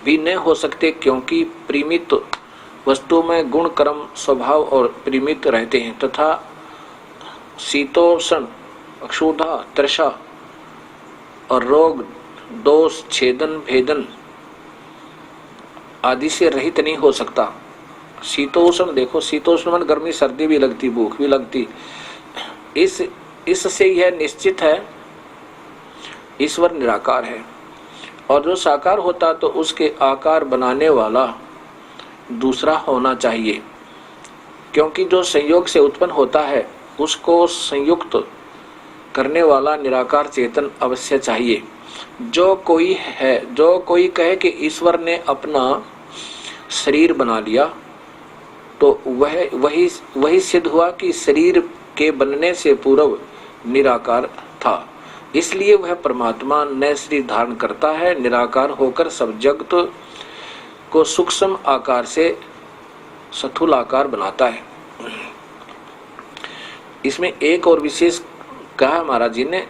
भी न हो सकते, क्योंकि परिमित वस्तु में गुण कर्म स्वभाव और परिमित रहते हैं तथा शीतोष्ण क्षुधा तृषा और रोग दोष छेदन भेदन आदि से रहित नहीं हो सकता। शीतोष्ण देखो, शीतोष्ण मन गर्मी सर्दी भी लगती, भूख भी लगती। इससे यह निश्चित है ईश्वर निराकार है, और जो साकार होता तो उसके आकार बनाने वाला दूसरा होना चाहिए, क्योंकि जो संयोग से उत्पन्न होता है उसको संयुक्त करने वाला निराकार चेतन अवश्य चाहिए। जो कोई कहे कि ईश्वर ने अपना शरीर बना लिया, तो वही सिद्ध हुआ कि शरीर के बनने से पूर्व निराकार था, इसलिए वह परमात्मा न शरीर धारण करता है, निराकार होकर सब जगत को सूक्ष्म आकार से स्थूल आकार बनाता है। इसमें एक और विशेष कहा महाराज जी ने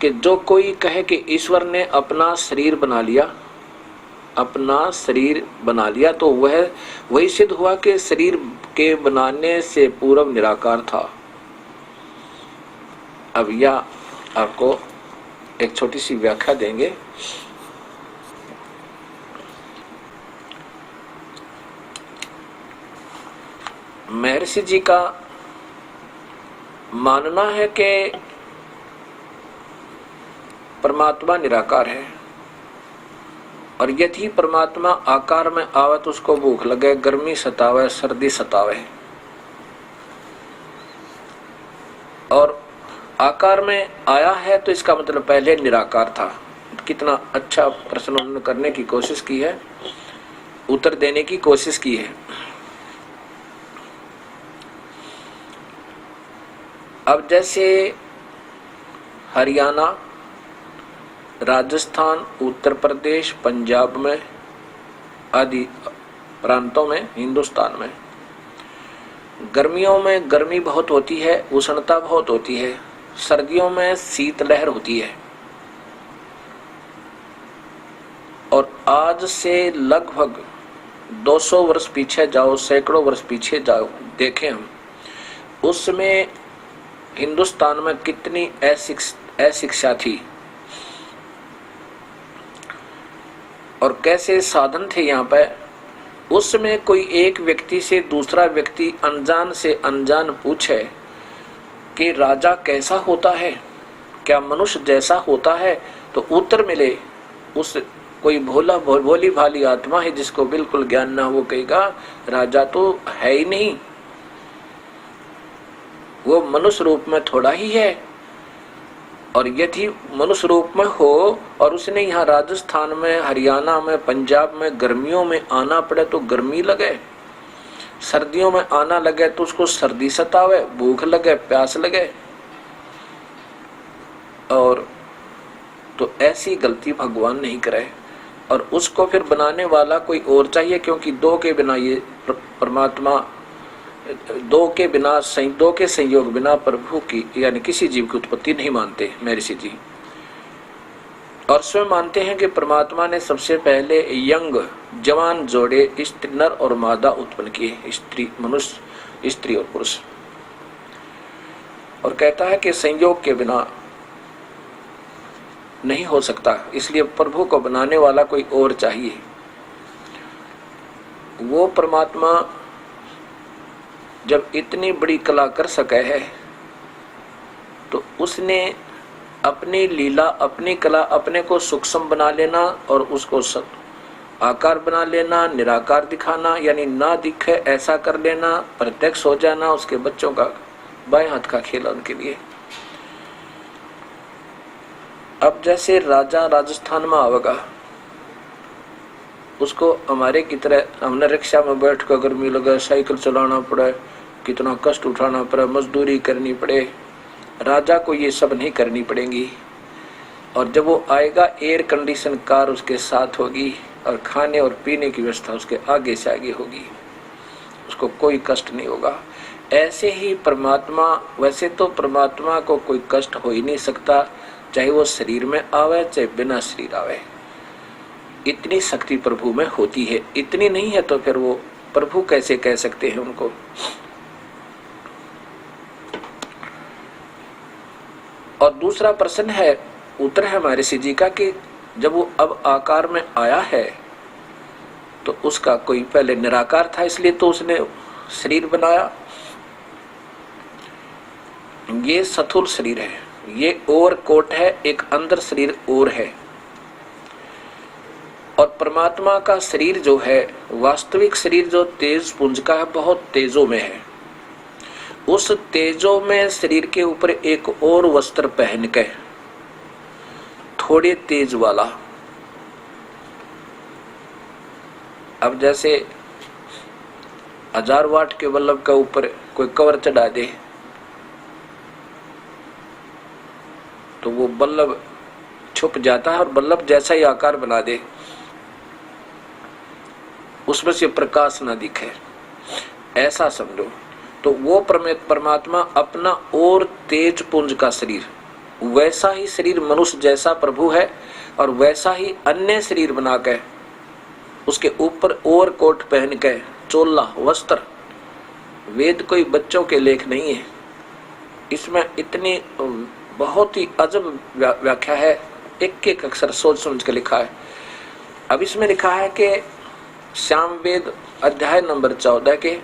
कि जो कोई कहे कि ईश्वर ने अपना शरीर बना लिया, तो वही सिद्ध हुआ कि शरीर के बनाने से पूर्व निराकार था। अब यह आपको एक छोटी सी व्याख्या देंगे। महर्षि जी का मानना है कि परमात्मा निराकार है, और यदि परमात्मा आकार में आवे तो उसको भूख लगे, गर्मी सतावे, सर्दी सतावे, और आकार में आया है तो इसका मतलब पहले निराकार था। कितना अच्छा प्रश्न उन्होंने करने की कोशिश की है, उत्तर देने की कोशिश की है। अब जैसे हरियाणा, राजस्थान, उत्तर प्रदेश, पंजाब में आदि प्रांतों में, हिंदुस्तान में गर्मियों में गर्मी बहुत होती है, उष्णता बहुत होती है, सर्दियों में शीतलहर होती है। और आज से लगभग 200 वर्ष पीछे जाओ, सैकड़ों वर्ष पीछे जाओ, देखें हम उसमें हिंदुस्तान में कितनी अशिक्षा थी और कैसे साधन थे यहाँ पे। उसमें कोई एक व्यक्ति से दूसरा व्यक्ति अनजान से अनजान पूछे कि राजा कैसा होता है, क्या मनुष्य जैसा होता है, तो उत्तर मिले उस कोई भोली भाली आत्मा है जिसको बिल्कुल ज्ञान ना, वो कहेगा राजा तो है ही नहीं, वो मनुष्य रूप में थोड़ा ही है। और यदि मनुष्य रूप में हो और उसने यहाँ राजस्थान में, हरियाणा में, पंजाब में गर्मियों में आना पड़े तो गर्मी लगे, सर्दियों में आना लगे तो उसको सर्दी सतावे, भूख लगे, प्यास लगे, और तो ऐसी गलती भगवान नहीं करे। और उसको फिर बनाने वाला कोई और चाहिए, क्योंकि दो के बिना ये परमात्मा, दो के संयोग बिना प्रभु की यानी किसी जीव की उत्पत्ति नहीं मानते महर्षि जी। और स्वयं मानते हैं कि परमात्मा ने सबसे पहले यंग जवान जोड़े नर और मादा उत्पन्न किए, स्त्री मनुष्य, स्त्री और पुरुष। और कहता है कि संयोग के बिना नहीं हो सकता, इसलिए प्रभु को बनाने वाला कोई और चाहिए। वो परमात्मा जब इतनी बड़ी कला कर सके है तो उसने अपनी लीला, अपनी कला, अपने को सूक्ष्म बना लेना और उसको आकार बना लेना, निराकार दिखाना, यानी ना दिखे ऐसा कर लेना, प्रत्यक्ष हो जाना, उसके बच्चों का बाएं हाथ का खेल उनके लिए। अब जैसे राजा राजस्थान में आवेगा, उसको हमारे की तरह हमने रिक्शा में बैठ कर गर्मी लगे, साइकिल चलाना पड़े, कितना कष्ट उठाना पड़े, मजदूरी करनी पड़े, राजा को ये सब नहीं करनी पड़ेंगी। और जब वो आएगा एयर कंडीशन कार उसके साथ होगी और खाने और पीने की व्यवस्था उसके आगे से आगे होगी, उसको कोई कष्ट नहीं होगा। ऐसे ही परमात्मा, वैसे तो परमात्मा को कोई कष्ट हो ही नहीं सकता, चाहे वो शरीर में आवे चाहे बिना शरीर आवे। इतनी शक्ति प्रभु में होती है, इतनी नहीं है तो फिर वो प्रभु कैसे कह सकते हैं उनको। और दूसरा प्रश्न है, उत्तर है हमारे ऋषि जी का कि जब वो अब आकार में आया है तो उसका कोई पहले निराकार था, इसलिए तो उसने शरीर बनाया। ये स्थूल शरीर है, ये ओवर कोट है, एक अंदर शरीर और है। और परमात्मा का शरीर जो है, वास्तविक शरीर जो तेज पुंज का है, बहुत तेजों में है। उस तेजों में शरीर के ऊपर एक और वस्त्र पहन के थोड़े तेज वाला, अब जैसे 1000 वाट के बल्ब के ऊपर कोई कवर चढ़ा दे तो वो बल्ब छुप जाता है और बल्ब जैसा ही आकार बना दे, उसमें से प्रकाश ना दिखे, ऐसा समझो। तो वो परमात्मा अपना और तेज पुंज का शरीर, वैसा ही शरीर मनुष्य जैसा प्रभु है और वैसा ही अन्य शरीर बना के उसके ऊपर और कोट पहन के, चोला वस्त्र। वेद कोई बच्चों के लेख नहीं है, इसमें इतनी बहुत ही अजब व्याख्या है, एक एक अक्षर सोच समझ के लिखा है। अब इसमें लिखा है कि श्यामवेद अध्याय नंबर 14 के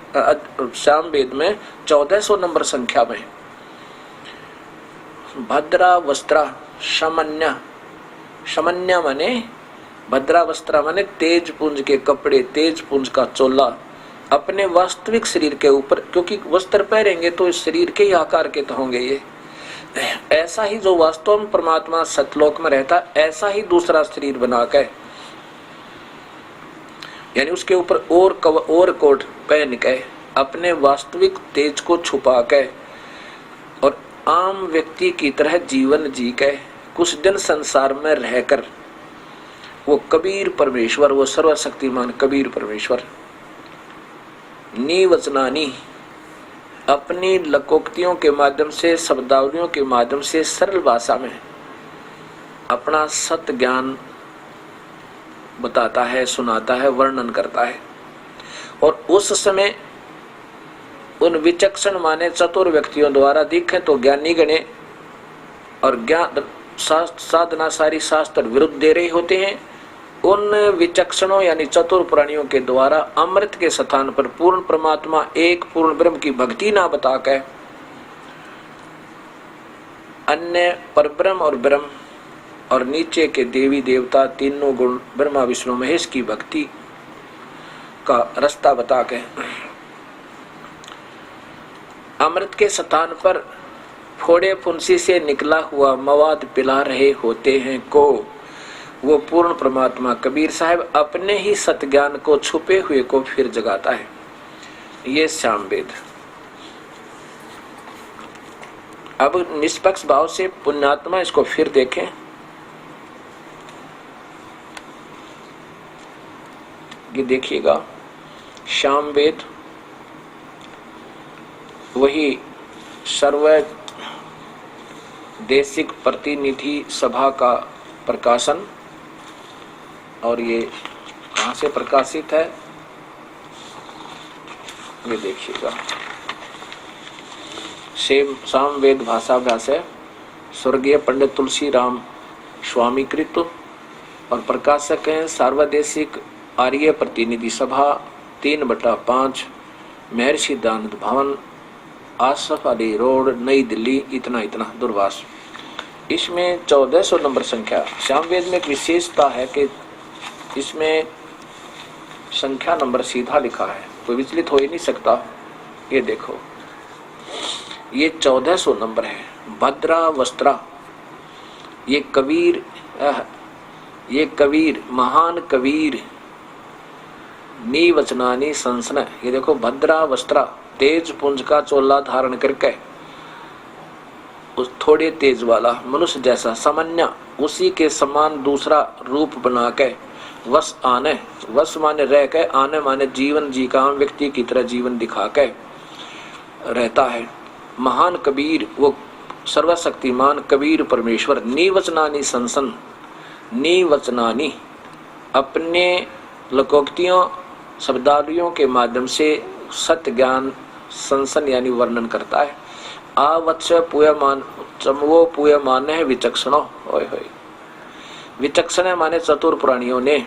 श्यामवेद में 1400 नंबर संख्या में भद्रा वस्त्रा शमन्या, शमन्या माने भद्रा वस्त्रा माने तेज पुंज के कपड़े, तेज पुंज का चोला अपने वास्तविक शरीर के ऊपर, क्योंकि वस्त्र पहनेंगे तो इस शरीर के ही आकार के तो होंगे ये। ऐसा ही जो वास्तव में परमात्मा सतलोक में रहता, ऐसा ही दूसरा शरीर बना के, यानी उसके ऊपर और कोट पहन के अपने वास्तविक तेज को छुपा के और आम व्यक्ति की तरह जीवन जी के कुछ दिन संसार में रहकर वो कबीर परमेश्वर, वो सर्वशक्तिमान कबीर परमेश्वर निवचनानी अपनी लकोक्तियों के माध्यम से, शब्दावलियों के माध्यम से सरल भाषा में अपना सत्य ज्ञान बताता है, सुनाता है, वर्णन करता है। और उस समय उन विचक्षण माने चतुर व्यक्तियों द्वारा दिखे तो ज्ञानी गणे और ज्ञान साधना सारी शास्त्र विरुद्ध दे रहे होते हैं। उन विचक्षणों यानी चतुर प्राणियों के द्वारा अमृत के स्थान पर पूर्ण परमात्मा एक पूर्ण ब्रह्म की भक्ति ना बता के अन्य परब्रह्म और ब्रह्म और नीचे के देवी देवता तीनों गुण ब्रह्मा विष्णु महेश की भक्ति का रास्ता बता के अमृत के स्थान पर फोड़े फुंसी से निकला हुआ मवाद पिला रहे होते हैं को वो पूर्ण परमात्मा कबीर साहब अपने ही सत्य ज्ञान को छुपे हुए को फिर जगाता है। ये श्यामवेद। अब निष्पक्ष भाव से पुण्यात्मा इसको फिर देखें। ये देखिएगा, श्यामवेद वही सर्व देशिक प्रतिनिधि सभा का प्रकाशन, और ये कहाँ से प्रकाशित है ये देखिएगा। सामवेद भाषाभ्यास है, स्वर्गीय पंडित तुलसी राम स्वामी कृत, और प्रकाशक हैं सार्वदेशिक आर्य प्रतिनिधि सभा 3/5 महर्षि दानंद भवन, आसफ अली रोड, नई दिल्ली, इतना दूरभाष। इसमें 1400 नंबर संख्या। श्यामवेद में एक विशेषता है कि इसमें संख्या नंबर सीधा लिखा है, कोई विचलित हो ही नहीं सकता। ये देखो, ये 1400 नंबर है। भद्रा वस्त्रा, ये कबीर महान कबीर नीवचनानी संसन। ये देखो, भद्रा वस्त्रा, तेज पुंज का चोला धारण करके, उस थोड़े तेज वाला मनुष्य जैसा, सामान्य उसी के समान दूसरा रूप बना के, वस आने, वस माने रह के, आने माने जीवन जी का व्यक्ति की तरह जीवन दिखा के रहता है। महान कबीर, वो सर्वशक्तिमान कबीर परमेश्वर, नीवचनानी संसन, नीवचनानी अपने लोकोक्तियों शब्दावलियों के माध्यम से सत्य ज्ञान संसन यानी वर्णन करता है। आवत्स पूयमान चमवो पूयमान है विचक्षणो, होय होय, विचक्षण माने चतुर प्राणियों ने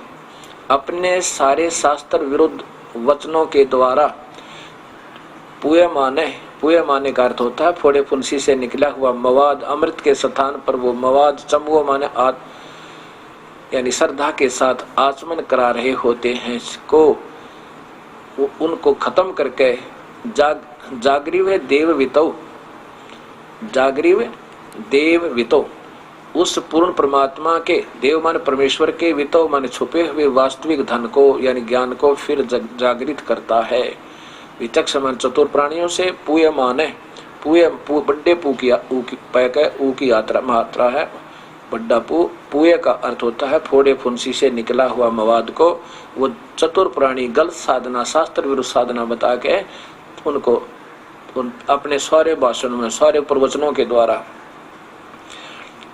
अपने सारे शास्त्र विरुद्ध वचनों के द्वारा, पूयमाने का अर्थ होता है फोड़े फुंसी से निकला हुआ मवाद, अमृत के स्थान पर वो मवाद, चमवो माने यानी श्रद्धा के साथ आचमन करा रहे होते हैं, इसको उनको खत्म करके जागृव देव वितो, उस पूर्ण परमात्मा के, देव माने परमेश्वर के, वितो माने छुपे हुए वास्तविक धन को यानी ज्ञान को फिर जागृत करता है। विचक्षण माने चतुर प्राणियों से, पूय माने बड्डे पू की मात्रा है, बड्डा पूय का अर्थ होता है फोड़े फुंसी से निकला हुआ मवाद को, वो चतुर प्राणी गलत साधना, शास्त्र विरुद्ध साधना बता के उनको अपने सारे भाषणों में, सारे प्रवचनों के द्वारा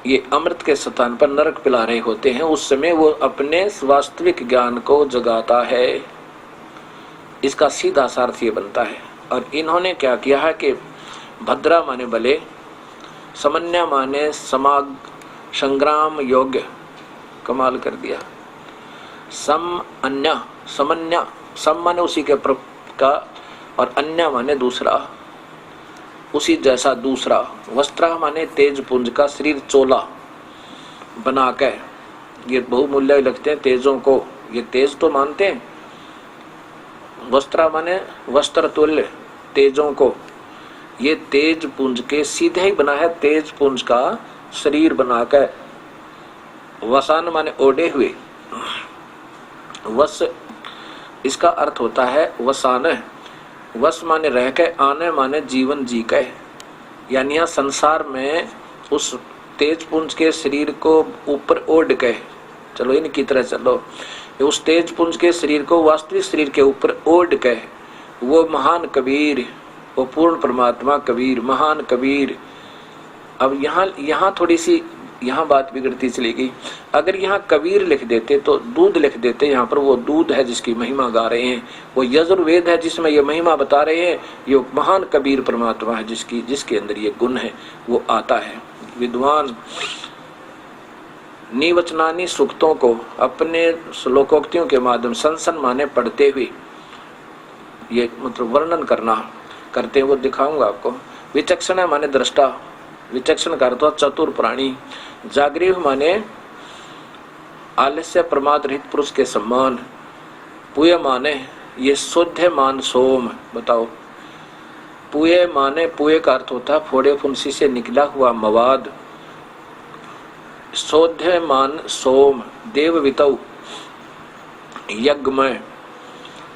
ये अमृत के स्थान पर नरक पिला रहे होते हैं। उस समय वो अपने वास्तविक ज्ञान को जगाता है। इसका सीधा सार्थ ये बनता है। और इन्होंने क्या किया है कि भद्रा माने बले, समन्या माने समाग संग्राम योग्य, कमाल कर दिया। समन्या, सम माने उसी के का, और अन्य माने दूसरा, उसी जैसा दूसरा। वस्त्र माने तेज पुंज का शरीर चोला बना के, ये बहुमूल्य लगते हैं तेजों को, ये तेज तो मानते हैं। वस्त्र माने वस्त्र तुल्य तेजों को, ये तेज पुंज के सीधे ही बना है, तेज पुंज का शरीर बना के। वसान माने ओढ़े हुए, वस इसका अर्थ होता है वसान, वस माने रह के, आने माने जीवन जी के, यानी यहाँ संसार में उस तेज पुंज के शरीर को ऊपर ओढ़ के चलो, इनकी तरह चलो, उस तेज पुंज के शरीर को वास्तविक शरीर के ऊपर ओढ़ के वो महान कबीर, वो पूर्ण परमात्मा कबीर, महान कबीर। अब यहाँ थोड़ी सी यहाँ बात बिगड़ती चली गई। अगर यहाँ कबीर लिख देते तो दूध लिख देते, यहाँ पर वो दूध है जिसकी महिमा गा रहे हैं, वो यजुर्वेद है जिसमें ये महिमा बता रहे हैं, ये महान कबीर परमात्मा है जिसके अंदर ये गुण है, वो आता है। विद्वान निवचनानी सूक्तों को अपने श्लोकोक्तियों के माध्यम संसन माने पढ़ते हुए ये मतलब वर्णन करते हैं, वो दिखाऊंगा आपको। विचक्षण माने दृष्टा, विचक्षण का अर्थ चतुर प्राणी। जागृह माने आलस्य प्रमाद रहित पुरुष के सम्मान। पूय माने ये शुद्ध मान सोम, बताओ पूय माने, पूय का अर्थ होता है फोड़े फुंसी से निकला हुआ मवाद। शोध्य मान सोम, देव वितौ यज्ञ में।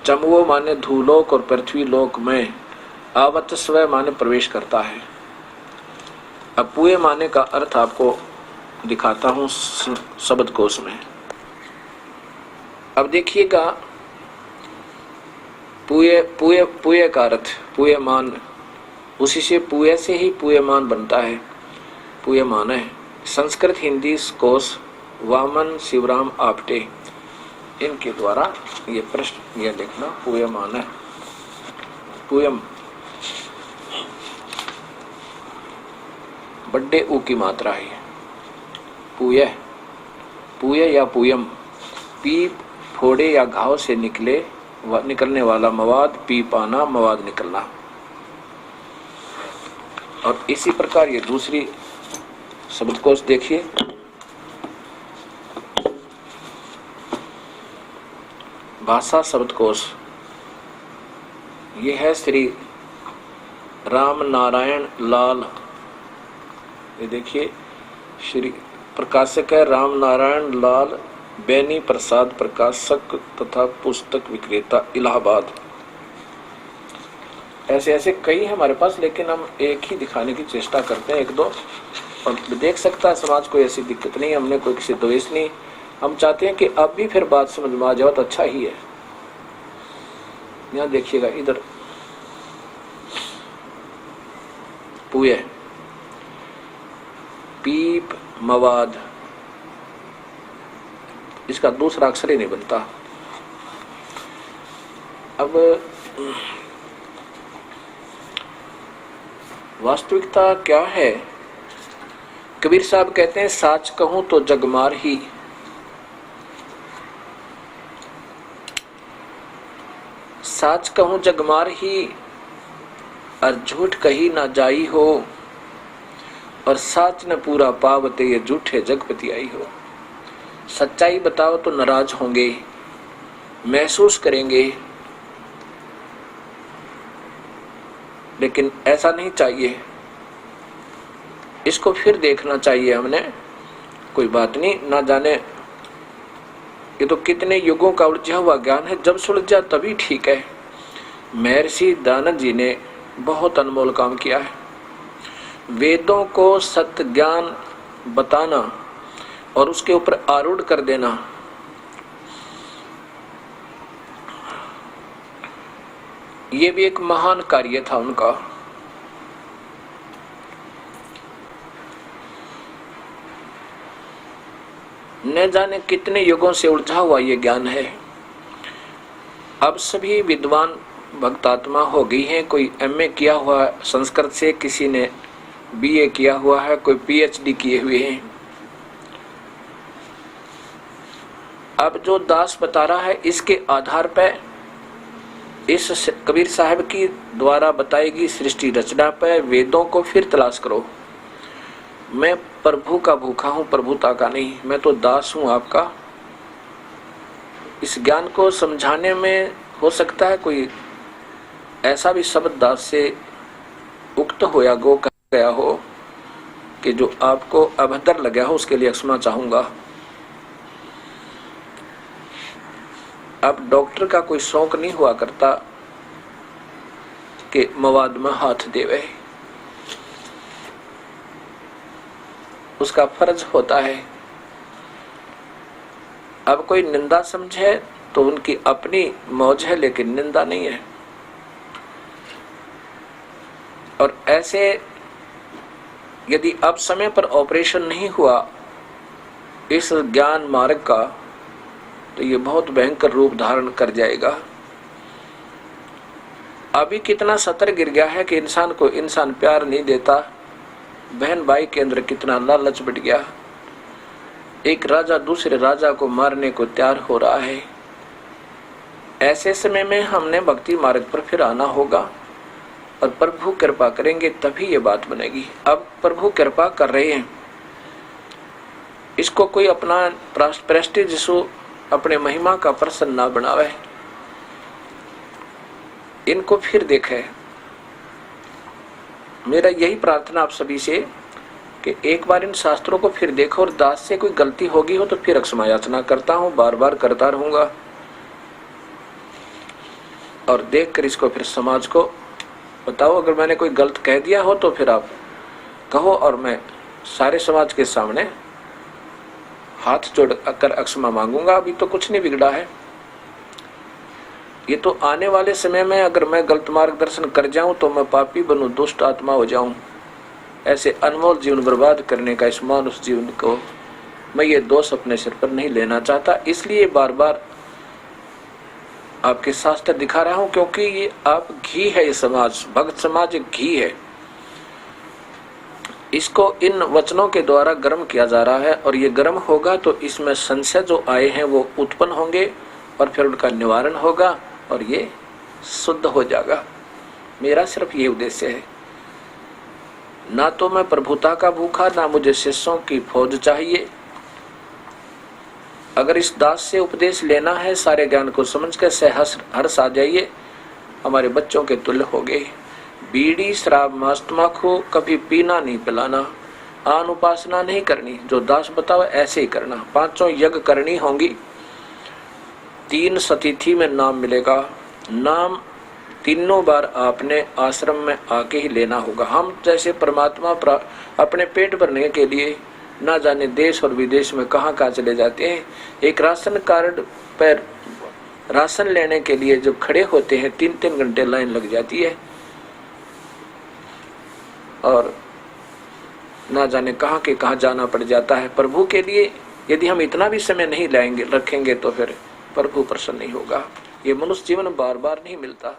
चमवो माने धूलोक और पृथ्वी लोक में। आवत स्व माने प्रवेश करता है। अब पूय माने का अर्थ आपको दिखाता हूं शब्द कोश में। अब देखिएगा, पूय का अर्थ पूयमान, उसी से पूय से ही पूयमान बनता है, पूयमान है। संस्कृत हिंदी कोश वामन शिवराम आपटे, इनके द्वारा ये प्रश्न ये लिखना पूयमान है। पूयम बड्डे ऊ की मात्रा है। पूय या पूयम, पीप फोड़े या घाव से निकलने वाला मवाद, पीप आना, मवाद निकलना। और इसी प्रकार ये दूसरी शब्दकोश देखिए। भाषा शब्दकोश। ये है श्री राम नारायण लाल, ये देखिए श्री प्रकाशक है राम नारायण लाल बेनी प्रसाद, प्रकाशक तथा पुस्तक विक्रेता, इलाहाबाद। ऐसे ऐसे कई है हमारे पास, लेकिन हम एक ही दिखाने की चेष्टा करते हैं, एक दो, और देख सकता है समाज कोई ऐसी दिक्कत नहीं, हमने कोई किसी द्वेष नहीं। हम चाहते हैं कि अब भी फिर बात समझ में आ जाओ तो अच्छा ही है। यहाँ देखिएगा, इधर पुए पीप मवाद, इसका दूसरा अक्षर ही नहीं बनता। अब वास्तविकता क्या है? कबीर साहब कहते हैं, साच कहूं तो जगमार ही, साच कहूं जगमार ही, और झूठ कही ना जाई हो, और साच न पूरा पावते ये झूठे जगपति आई हो। सच्चाई बताओ तो नाराज होंगे, महसूस करेंगे, लेकिन ऐसा नहीं चाहिए। इसको फिर देखना चाहिए हमने। कोई बात नहीं, ना जाने ये तो कितने युगों का उलझा हुआ ज्ञान है, जब सुलझ जा तभी ठीक है। महर्षि दयानंद जी ने बहुत अनमोल काम किया है। वेदों को सत्य ज्ञान बताना और उसके ऊपर आरूढ़ कर देना, ये भी एक महान कार्य था उनका। न जाने कितने युगों से उलझा हुआ ये ज्ञान है। अब सभी विद्वान भक्तात्मा हो गई हैं। कोई एमए किया हुआ है संस्कृत से, किसी ने बीए किया हुआ है, कोई पीएचडी किए हुए हैं। अब जो दास बता रहा है, इसके आधार पर, इस कबीर साहब की द्वारा बताएगी सृष्टि रचना पर वेदों को फिर तलाश करो। मैं प्रभु का भूखा हूं, प्रभुता का नहीं। मैं तो दास हूं आपका। इस ज्ञान को समझाने में हो सकता है कोई ऐसा भी शब्द दास से उक्त हो या गो कहा गया हो कि जो आपको अभद्र लगा हो, उसके लिए क्षमा चाहूंगा। अब डॉक्टर का कोई शौक नहीं हुआ करता कि मवाद में हाथ देवे, उसका फर्ज होता है। अब कोई निंदा समझे तो उनकी अपनी मौज है, लेकिन निंदा नहीं है। और ऐसे यदि अब समय पर ऑपरेशन नहीं हुआ इस ज्ञान मार्ग का, तो ये बहुत भयंकर रूप धारण कर जाएगा। अभी कितना सतर गिर गया है कि इंसान को इंसान प्यार नहीं देता। बहन भाई के अंदर कितना लालच बढ़ गया। एक राजा दूसरे राजा को मारने को तैयार हो रहा है। ऐसे समय में हमने भक्ति मार्ग पर फिर आना होगा और प्रभु कृपा करेंगे तभी ये बात बनेगी। अब प्रभु कृपा कर रहे हैं, इसको कोई अपना प्रेस्टीज इशू, अपने महिमा का प्रश्न ना बनावे। इनको फिर देखे। मेरा यही प्रार्थना आप सभी से कि एक बार इन शास्त्रों को फिर देखो, और दास से कोई गलती होगी हो तो फिर क्षमा याचना करता हूं, बार बार करता रहूंगा। और देखकर इसको फिर समाज को बताओ। अगर मैंने कोई गलत कह दिया हो तो फिर आप कहो, और मैं सारे समाज के सामने हाथ जोड़ कर क्षमा मांगूंगा। अभी तो कुछ नहीं बिगड़ा है। ये तो आने वाले समय में अगर मैं गलत मार्गदर्शन कर जाऊं तो मैं पापी बनूं, दुष्ट आत्मा हो जाऊं। ऐसे अनमोल जीवन बर्बाद करने का इस मानुष जीवन को मैं ये दोष अपने सिर पर नहीं लेना चाहता। इसलिए बार बार आपके शास्त्र दिखा रहा हूं, क्योंकि ये आप घी है। ये समाज, भक्त समाज एक घी है। इसको इन वचनों के द्वारा गर्म किया जा रहा है, और ये गर्म होगा तो इसमें संशय जो आए हैं वो उत्पन्न होंगे, और फिर उनका निवारण होगा और ये शुद्ध हो जाएगा। मेरा सिर्फ ये उद्देश्य है। ना तो मैं प्रभुता का भूखा, ना मुझे शिष्यों की फौज चाहिए। अगर इस दास से उपदेश लेना है, सारे ज्ञान को समझ कर सहर्ष हर्ष आ जाइए, हमारे बच्चों के तुल्य हो गए। बीड़ी शराब मांस तम्बाकू कभी पीना नहीं, पिलाना, आन उपासना नहीं करनी, जो दास बताओ ऐसे ही करना। 5 यज्ञ करनी होंगी, 3 सतिथि में नाम मिलेगा। नाम तीनों बार आपने आश्रम में आके ही लेना होगा। हम जैसे परमात्मा अपने पेट भरने के लिए ना जाने देश और विदेश में कहाँ चले जाते हैं। एक राशन कार्ड पर राशन लेने के लिए जब खड़े होते हैं 3-3 घंटे लाइन लग जाती है, और ना जाने कहाँ के कहाँ जाना पड़ जाता है प्रभु के लिए। यदि हम इतना भी समय नहीं रखेंगे तो फिर प्रभु प्रसन्न नहीं होगा। ये मनुष्य जीवन बार बार नहीं मिलता।